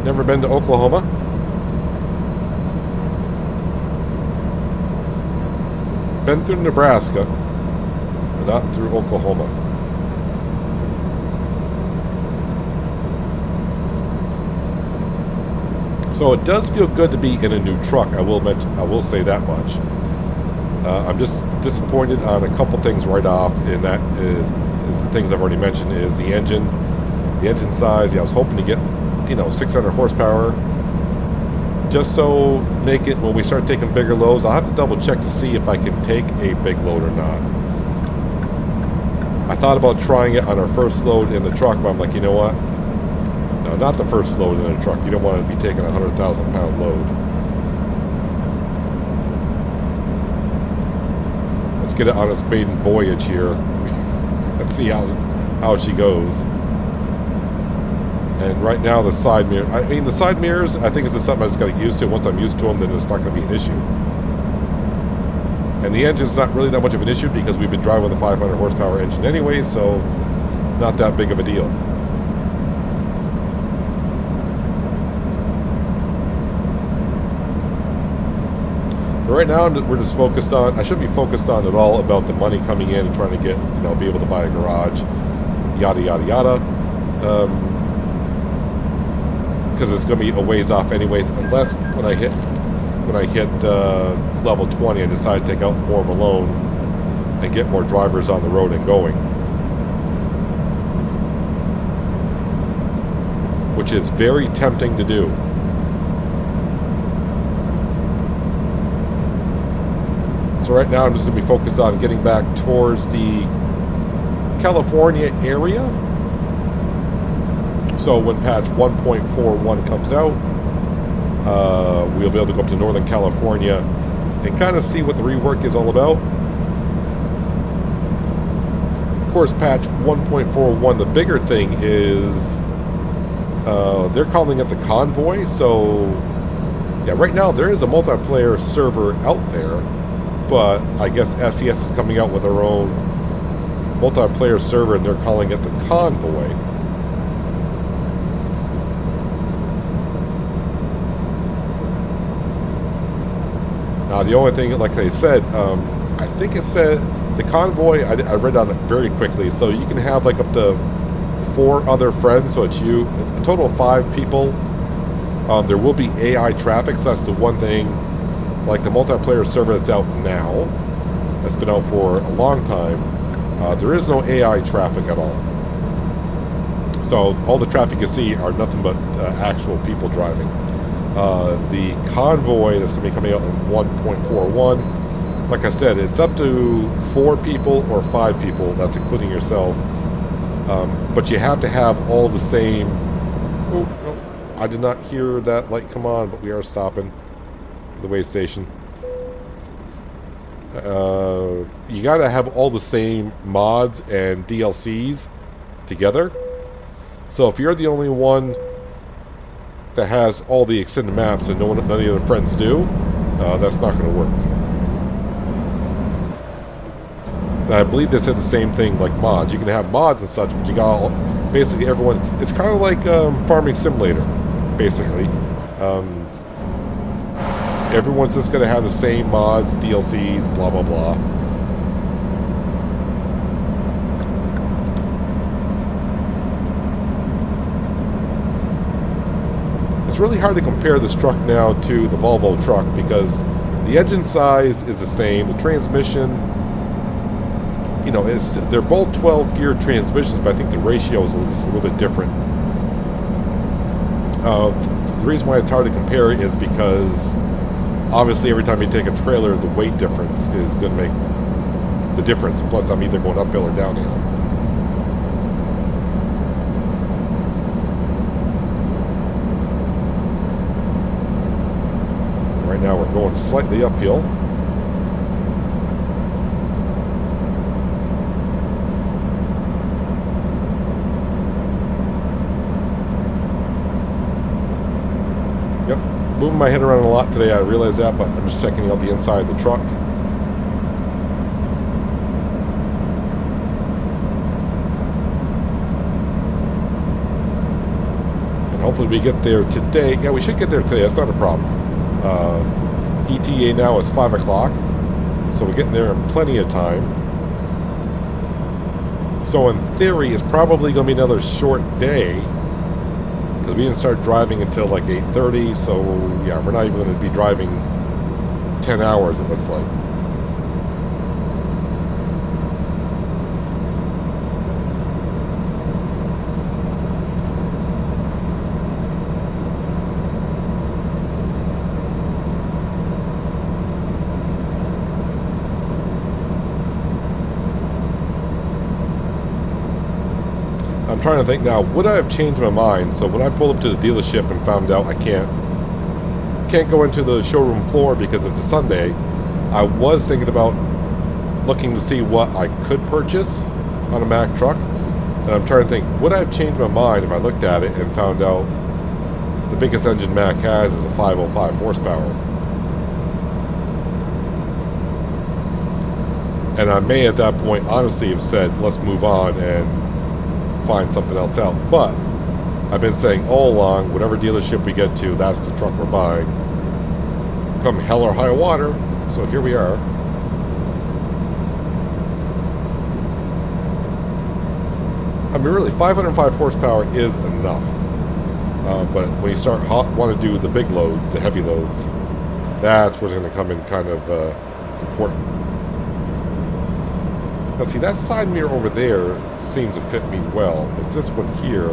Never been to Oklahoma. Been through Nebraska, but not through Oklahoma. So it does feel good to be in a new truck. I will say that much. I'm just disappointed on a couple things right off, and that is the things I've already mentioned. Is the engine size. Yeah, I was hoping to get 600 horsepower. Just so make it when we start taking bigger loads. I'll have to double check to see if I can take a big load or not. I thought about trying it on our first load in the truck, but I'm like, you know what? No, not the first load in a truck. You don't want to be taking a 100,000 pound load. Let's get it on its maiden voyage here. Let's see how she goes. And right now the side mirror, the side mirrors, I think it's just something I just got to get used to. Once I'm used to them, then it's not going to be an issue. And the engine's not really that much of an issue because we've been driving with a 500 horsepower engine anyway, so not that big of a deal. But right now we're just focused on, I shouldn't be focused on at all about the money coming in and trying to get, be able to buy a garage, yada, yada, yada. Because it's going to be a ways off anyways, unless when I hit level 20 I decide to take out more of a loan and get more drivers on the road and going, which is very tempting to do. So right now I'm just going to be focused on getting back towards the California area. So when patch 1.41 comes out, we'll be able to go up to Northern California and kind of see what the rework is all about. Of course, patch 1.41, the bigger thing is they're calling it the Convoy. So yeah, right now there is a multiplayer server out there, but I guess SES is coming out with their own multiplayer server and they're calling it the Convoy. Now the only thing, like I said, I think it said the Convoy, I read on it very quickly, so you can have like up to 4 other friends, so it's you, a total of 5 people. There will be AI traffic, so that's the one thing. Like the multiplayer server that's out now, that's been out for a long time, there is no AI traffic at all. So all the traffic you see are nothing but actual people driving. The convoy that's going to be coming out in 1.41, like I said, it's up to 4 people or 5 people. That's including yourself. But you have to have all the same. Oh, no, I did not hear that light come on, but we are stopping the way station. You got to have all the same mods and DLCs together. So if you're the only one that has all the extended maps and none of the other friends do, that's not going to work. And I believe they said the same thing like mods. You can have mods and such, but you got basically everyone. It's kind of like Farming Simulator, basically. Everyone's just going to have the same mods, DLCs, blah, blah, blah. It's really hard to compare this truck now to the Volvo truck because the engine size is the same. The transmission, you know, they're both 12-gear transmissions, but I think the ratio is just a little bit different. The reason why it's hard to compare is because obviously every time you take a trailer, the weight difference is going to make the difference. Plus, I'm either going uphill or downhill. Right now we're going slightly uphill. Yep, moving my head around a lot today, I realize that, but I'm just checking out the inside of the truck. And hopefully we get there today. Yeah, we should get there today, that's not a problem. ETA now is 5 o'clock, so we're getting there in plenty of time. So in theory, it's probably going to be another short day, because we didn't start driving until like 8:30, so yeah, we're not even going to be driving 10 hours, it looks like. I'm trying to think now, would I have changed my mind? So when I pulled up to the dealership and found out I can't go into the showroom floor because it's a Sunday, I was thinking about looking to see what I could purchase on a Mack truck. And I'm trying to think, would I have changed my mind if I looked at it and found out the biggest engine Mack has is a 505 horsepower? And I may at that point honestly have said, let's move on and find something else out. But I've been saying all along, whatever dealership we get to, that's the truck we're buying, come hell or high water. So here we are. I mean, really, 505 horsepower is enough. But when you start want to do the big loads, the heavy loads, that's what's going to come in kind of important. Now see, that side mirror over there seems to fit me well. It's this one here.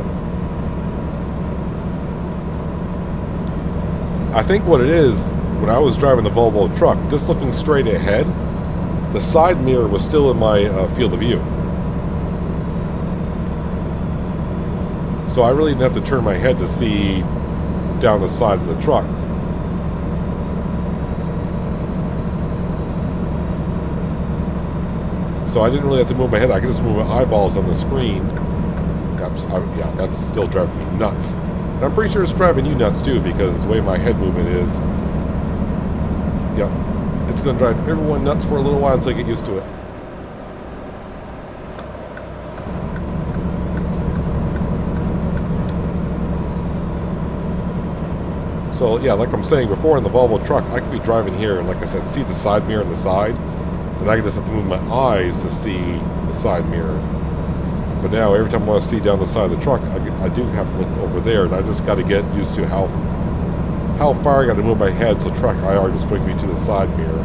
I think what it is, when I was driving the Volvo truck, just looking straight ahead, the side mirror was still in my field of view. So I really didn't have to turn my head to see down the side of the truck. So I didn't really have to move my head. I could just move my eyeballs on the screen. Yeah, that's still driving me nuts. And I'm pretty sure it's driving you nuts too, because the way my head movement is, yeah, it's going to drive everyone nuts for a little while until they get used to it. So yeah, like I'm saying before, in the Volvo truck, I could be driving here and, like I said, see the side mirror on the side. And I just have to move my eyes to see the side mirror. But now, every time I want to see down the side of the truck, I do have to look over there, and I just got to get used to how far I got to move my head so track IR just brings me to the side mirror.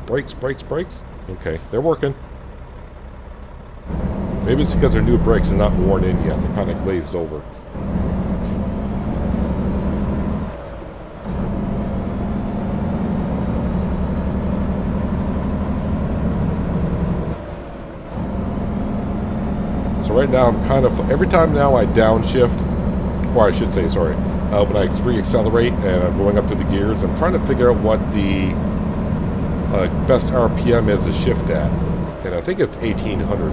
Brakes, brakes, brakes. Okay, they're working. Maybe it's because they're new brakes and not worn in yet. They're kind of glazed over. So right now I'm kind of, every time now I downshift, or I should say, sorry, when I re-accelerate and I'm going up to the gears, I'm trying to figure out what the best RPM is to shift at. And I think it's 1800.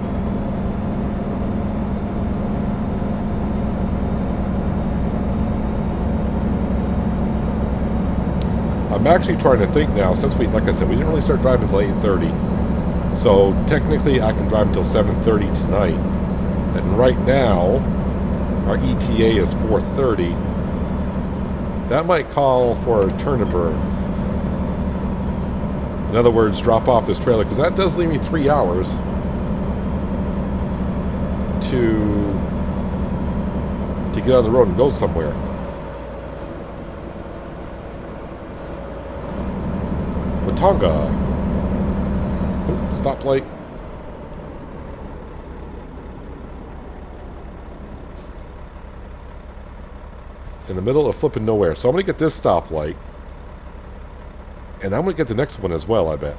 I'm actually trying to think now, since we, like I said, we didn't really start driving until 8:30. So technically I can drive until 7:30 tonight. And right now, our ETA is 4:30. That might call for a turn and burn. In other words, drop off this trailer, because that does leave me 3 hours to get on the road and go somewhere. Watonga. Stoplight. In the middle of flipping nowhere. So I'm going to get this stoplight. And I'm going to get the next one as well, I bet.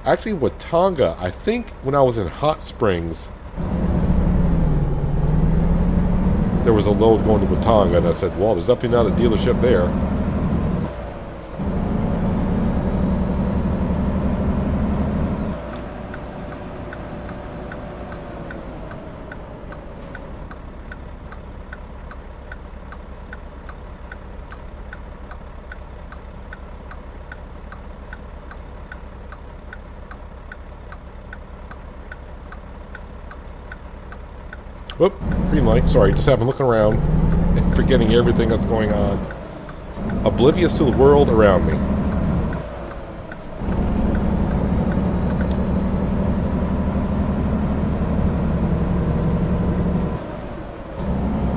Actually, Watonga, I think when I was in Hot Springs, there was a load going to Watonga, and I said, well, there's definitely not a dealership there. Whoop, green light. Sorry, just happened looking around and forgetting everything that's going on. Oblivious to the world around me.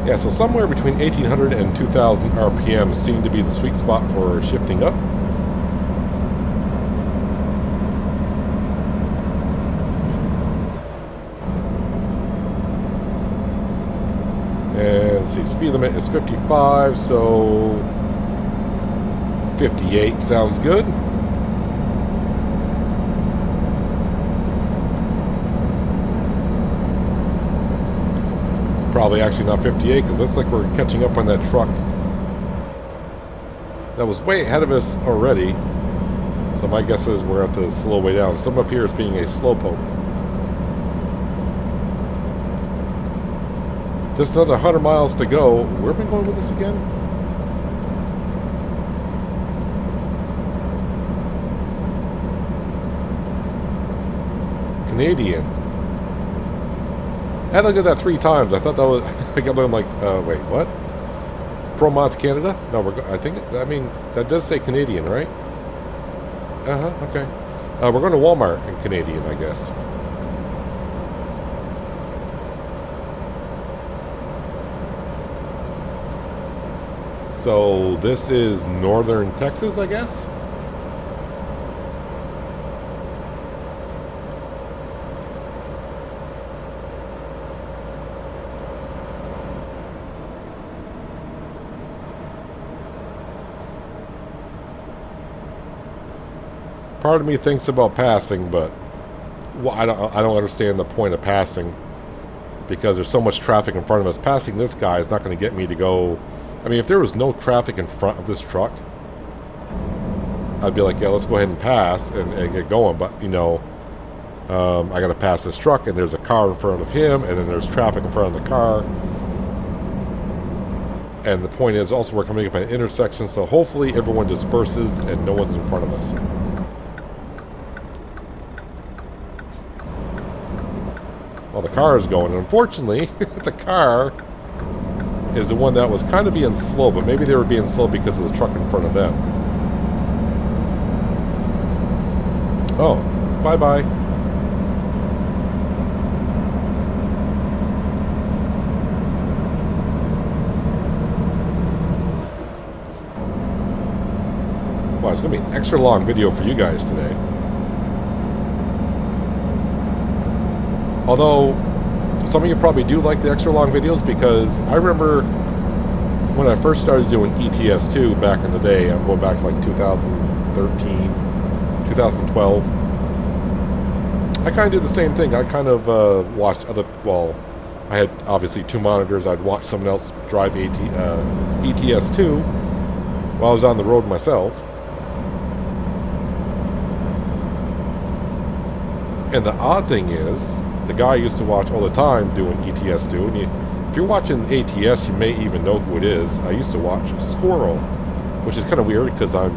Yeah, so somewhere between 1800 and 2000 RPM seem to be the sweet spot for shifting up. And let's see, speed limit is 55, so 58 sounds good. Probably actually not 58, because it looks like we're catching up on that truck that was way ahead of us already. So my guess is we're going to have to slow way down. Some up here is being a slowpoke. Just another 100 miles to go. Where am I going with this again? Canadian. I had to look at that 3 times. I thought that was... I'm like, wait, what? Promont, Canada? No, I think... I mean, that does say Canadian, right? Uh-huh, okay. We're going to Walmart in Canadian, I guess. So this is northern Texas, I guess? Part of me thinks about passing, but well, I don't understand the point of passing, because there's so much traffic in front of us. Passing this guy is not going to get me to go. I mean, if there was no traffic in front of this truck, I'd be like, yeah, let's go ahead and pass and get going. But, you know, I got to pass this truck, and there's a car in front of him, and then there's traffic in front of the car. And the point is also we're coming up at an intersection, so hopefully everyone disperses and no one's in front of us. Well, the car is going. And unfortunately, the car is the one that was kind of being slow, but maybe they were being slow because of the truck in front of them. Oh, bye-bye. Wow, it's going to be an extra long video for you guys today. Although, some of you probably do like the extra long videos, because I remember when I first started doing ETS2 back in the day, I'm going back to like 2013, 2012. I kind of did the same thing. I kind of watched other, well, I had obviously two monitors. I'd watch someone else drive ETS2 while I was on the road myself. And the odd thing is, the guy I used to watch all the time doing ETS2, and if you're watching ATS, you may even know who it is. I used to watch Squirrel, which is kind of weird because I'm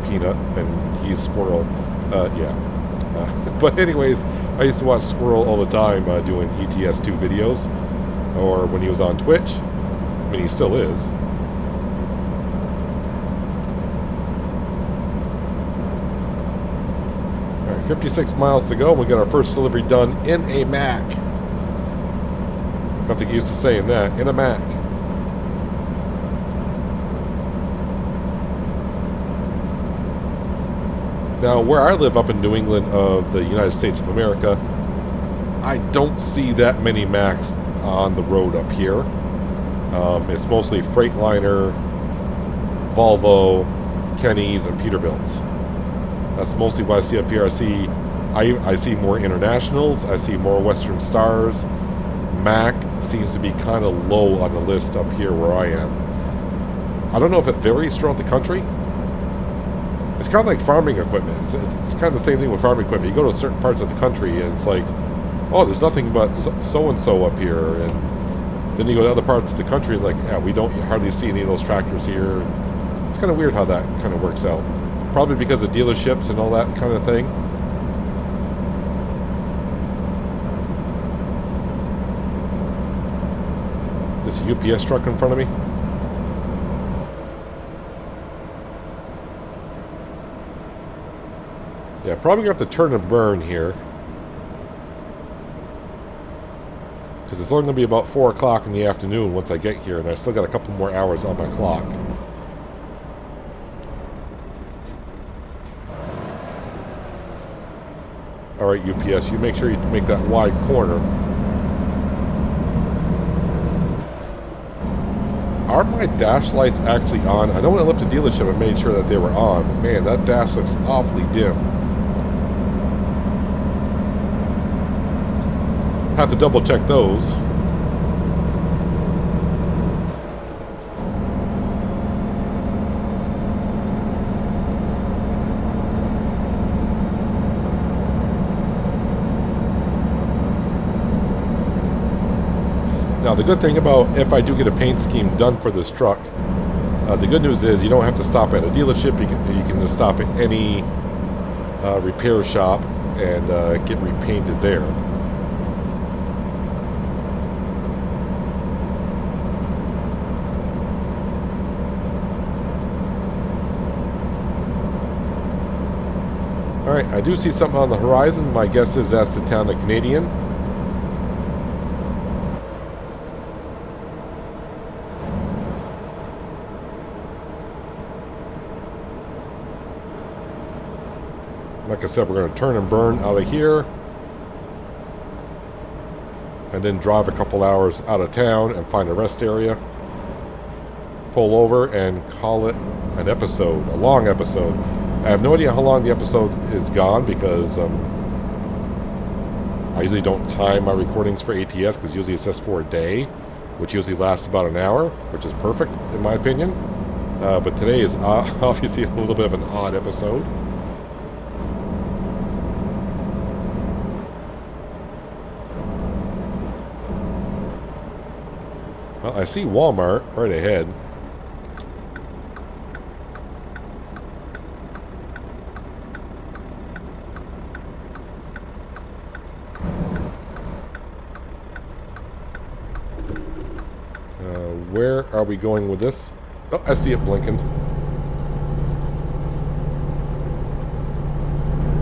Peanut and he's Squirrel. Yeah. But anyways, I used to watch Squirrel all the time doing ETS2 videos, or when he was on Twitch. I mean, he still is. All right, 56 miles to go. We got our first delivery done in a Mack. I have to get used to saying that, in a Mack. Now, where I live up in New England of the United States of America, I don't see that many Macks on the road up here. It's mostly Freightliner, Volvo, Kenny's, and Peterbilt's. That's mostly what I see up here. I see more Internationals. I see more Western Stars. Mack seems to be kind of low on the list up here where I am. I don't know if it varies throughout the country. It's kind of like farming equipment. It's kind of the same thing with farming equipment. You go to certain parts of the country and it's like, oh, there's nothing but so-and-so up here. And then you go to other parts of the country and like, yeah, we don't hardly see any of those tractors here. And it's kind of weird how that kind of works out. Probably because of dealerships and all that kind of thing. There's a UPS truck in front of me. Yeah, probably going to have to turn and burn here. Because it's only going to be about 4 o'clock in the afternoon once I get here, and I still got a couple more hours on my clock. Alright, UPS, you make sure you make that wide corner. Are my dash lights actually on? I know when I left the dealership I made sure that they were on. But man, that dash looks awfully dim. Have to double check those. Now the good thing about if I do get a paint scheme done for this truck, the good news is you don't have to stop at a dealership. You can just stop at any repair shop and get repainted there. Alright, I do see something on the horizon. My guess is that's the town of Canadian. Like I said, we're going to turn and burn out of here. And then drive a couple hours out of town and find a rest area. Pull over and call it an episode, a long episode. I have no idea how long the episode is gone because I usually don't time my recordings for ATS because usually it says for a day, which usually lasts about an hour, which is perfect in my opinion. But today is obviously a little bit of an odd episode. Well, I see Walmart right ahead. Where are we going with this? Oh, I see it blinking.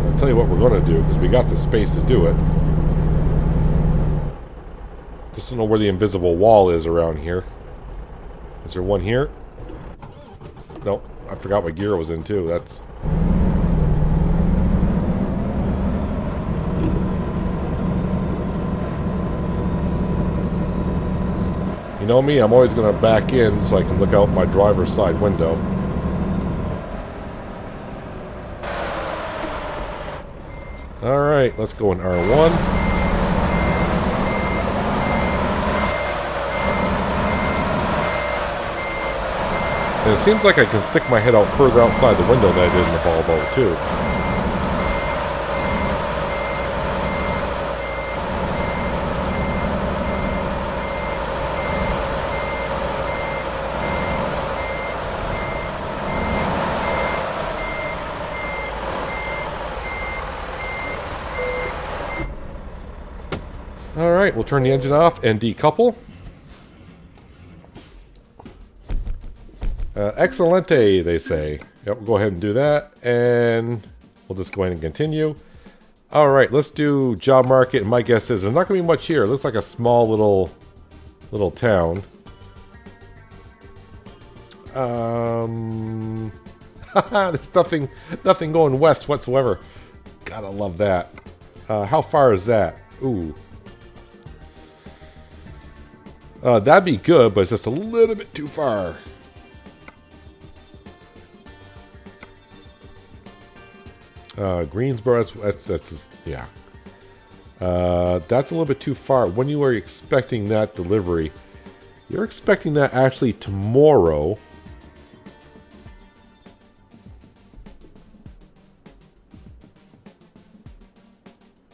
I'll tell you what we're going to do, because we got the space to do it. Just don't know where the invisible wall is around here. Is there one here? Nope. I forgot what gear it was in too. That's... You know me, I'm always going to back in so I can look out my driver's side window. Alright, let's go in R1. And it seems like I can stick my head out further outside the window than I did in the Volvo, too. Alright, we'll turn the engine off and decouple. Excelente, they say. Yep, we'll go ahead and do that, and we'll just go ahead and continue. Alright, let's do job market, and my guess is there's not going to be much here. It looks like a small little town. There's nothing going west whatsoever. Gotta love that. How far is that? Ooh. That'd be good, but it's just a little bit too far. Greensboro, that's just, yeah. That's a little bit too far. When you are expecting that delivery, you're expecting that actually tomorrow.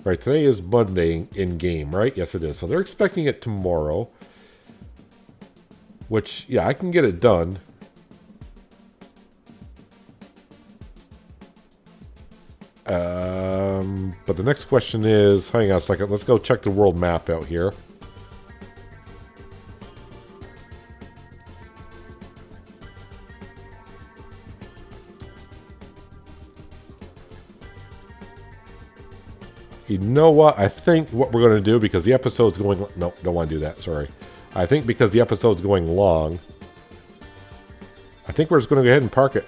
Right, today is Monday in game, right? Yes, it is. So they're expecting it tomorrow. Which, yeah, I can get it done. But the next question is, hang on a second, let's go check the world map out here. You know what? I think what we're going to do, because the episode's going... No, don't want to do that, sorry. I think because the episode's going long, I think we're just going to go ahead and park it.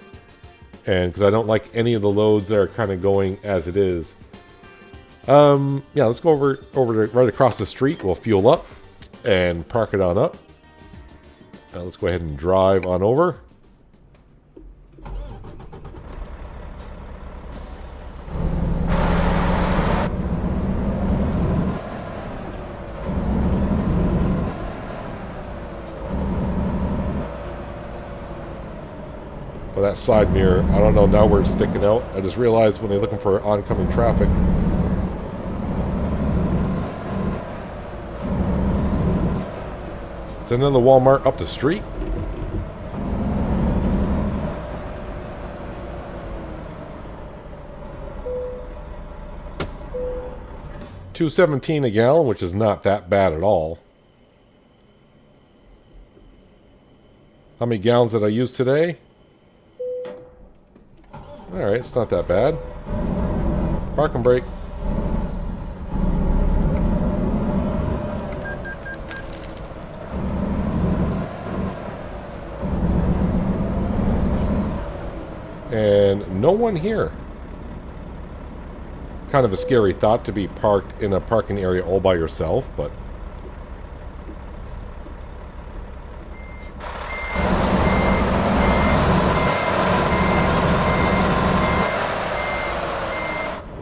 And because I don't like any of the loads that are kind of going as it is. Yeah, let's go over to right across the street. We'll fuel up and park it on up. Now let's go ahead and drive on over. That side mirror, I don't know now where it's sticking out. I just realized when they're looking for oncoming traffic. Is another Walmart up the street? $2.17 a gallon, which is not that bad at all. How many gallons did I use today? Alright, it's not that bad. Park and brake. And no one here. Kind of a scary thought to be parked in a parking area all by yourself, but...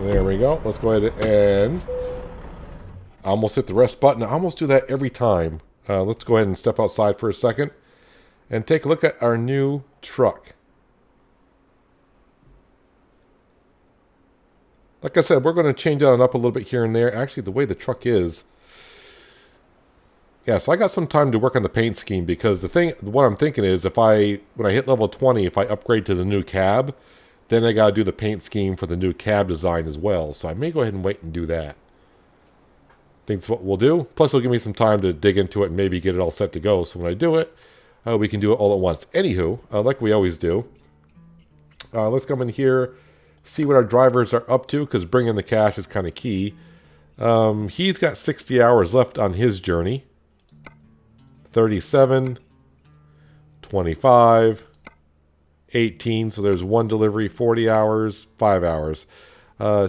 There we go. Let's go ahead and... I almost hit the rest button. I almost do that every time. Let's go ahead and step outside for a second and take a look at our new truck. Like I said, we're going to change it on up a little bit here and there. Actually, the way the truck is... Yeah, so I got some time to work on the paint scheme because what I'm thinking is when I hit level 20, if I upgrade to the new cab, then I got to do the paint scheme for the new cab design as well. So I may go ahead and wait and do that. I think that's what we'll do. Plus, it'll give me some time to dig into it and maybe get it all set to go. So when I do it, we can do it all at once. Anywho, like we always do, let's come in here, see what our drivers are up to, because bringing the cash is kind of key. He's got 60 hours left on his journey. 37, 25, 18. So there's one delivery, 40 hours, 5 hours.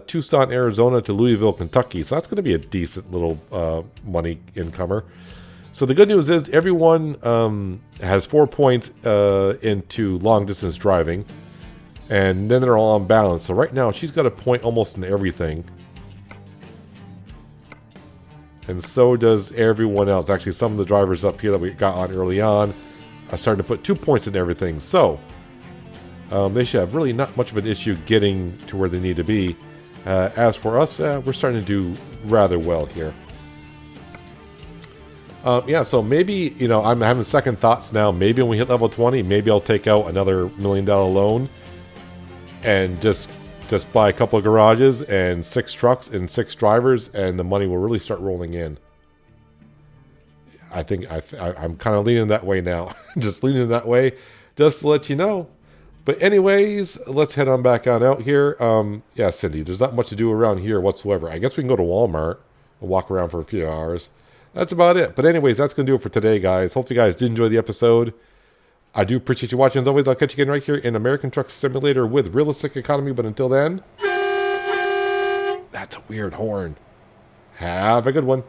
Tucson, Arizona to Louisville, Kentucky. So that's going to be a decent little money incomer. So the good news is everyone has 4 points into long distance driving. And then they're all on balance. So right now she's got a point almost in everything. And so does everyone else. Actually, some of the drivers up here that we got on early on are starting to put 2 points in everything. So they should have really not much of an issue getting to where they need to be. As for us, we're starting to do rather well here. Yeah, so maybe, I'm having second thoughts now. Maybe when we hit level 20, maybe I'll take out another $1 million loan and just buy a couple of garages and 6 trucks and 6 drivers, and the money will really start rolling in. I think I'm kind of leaning that way now. Just leaning that way, just to let you know. But anyways, let's head on back on out here. Yeah, Cindy, there's not much to do around here whatsoever. I guess we can go to Walmart and walk around for a few hours. That's about it. But anyways, that's going to do it for today, guys. Hopefully you guys did enjoy the episode. I do appreciate you watching. As always, I'll catch you again right here in American Truck Simulator with Realistic Economy. But until then, that's a weird horn. Have a good one.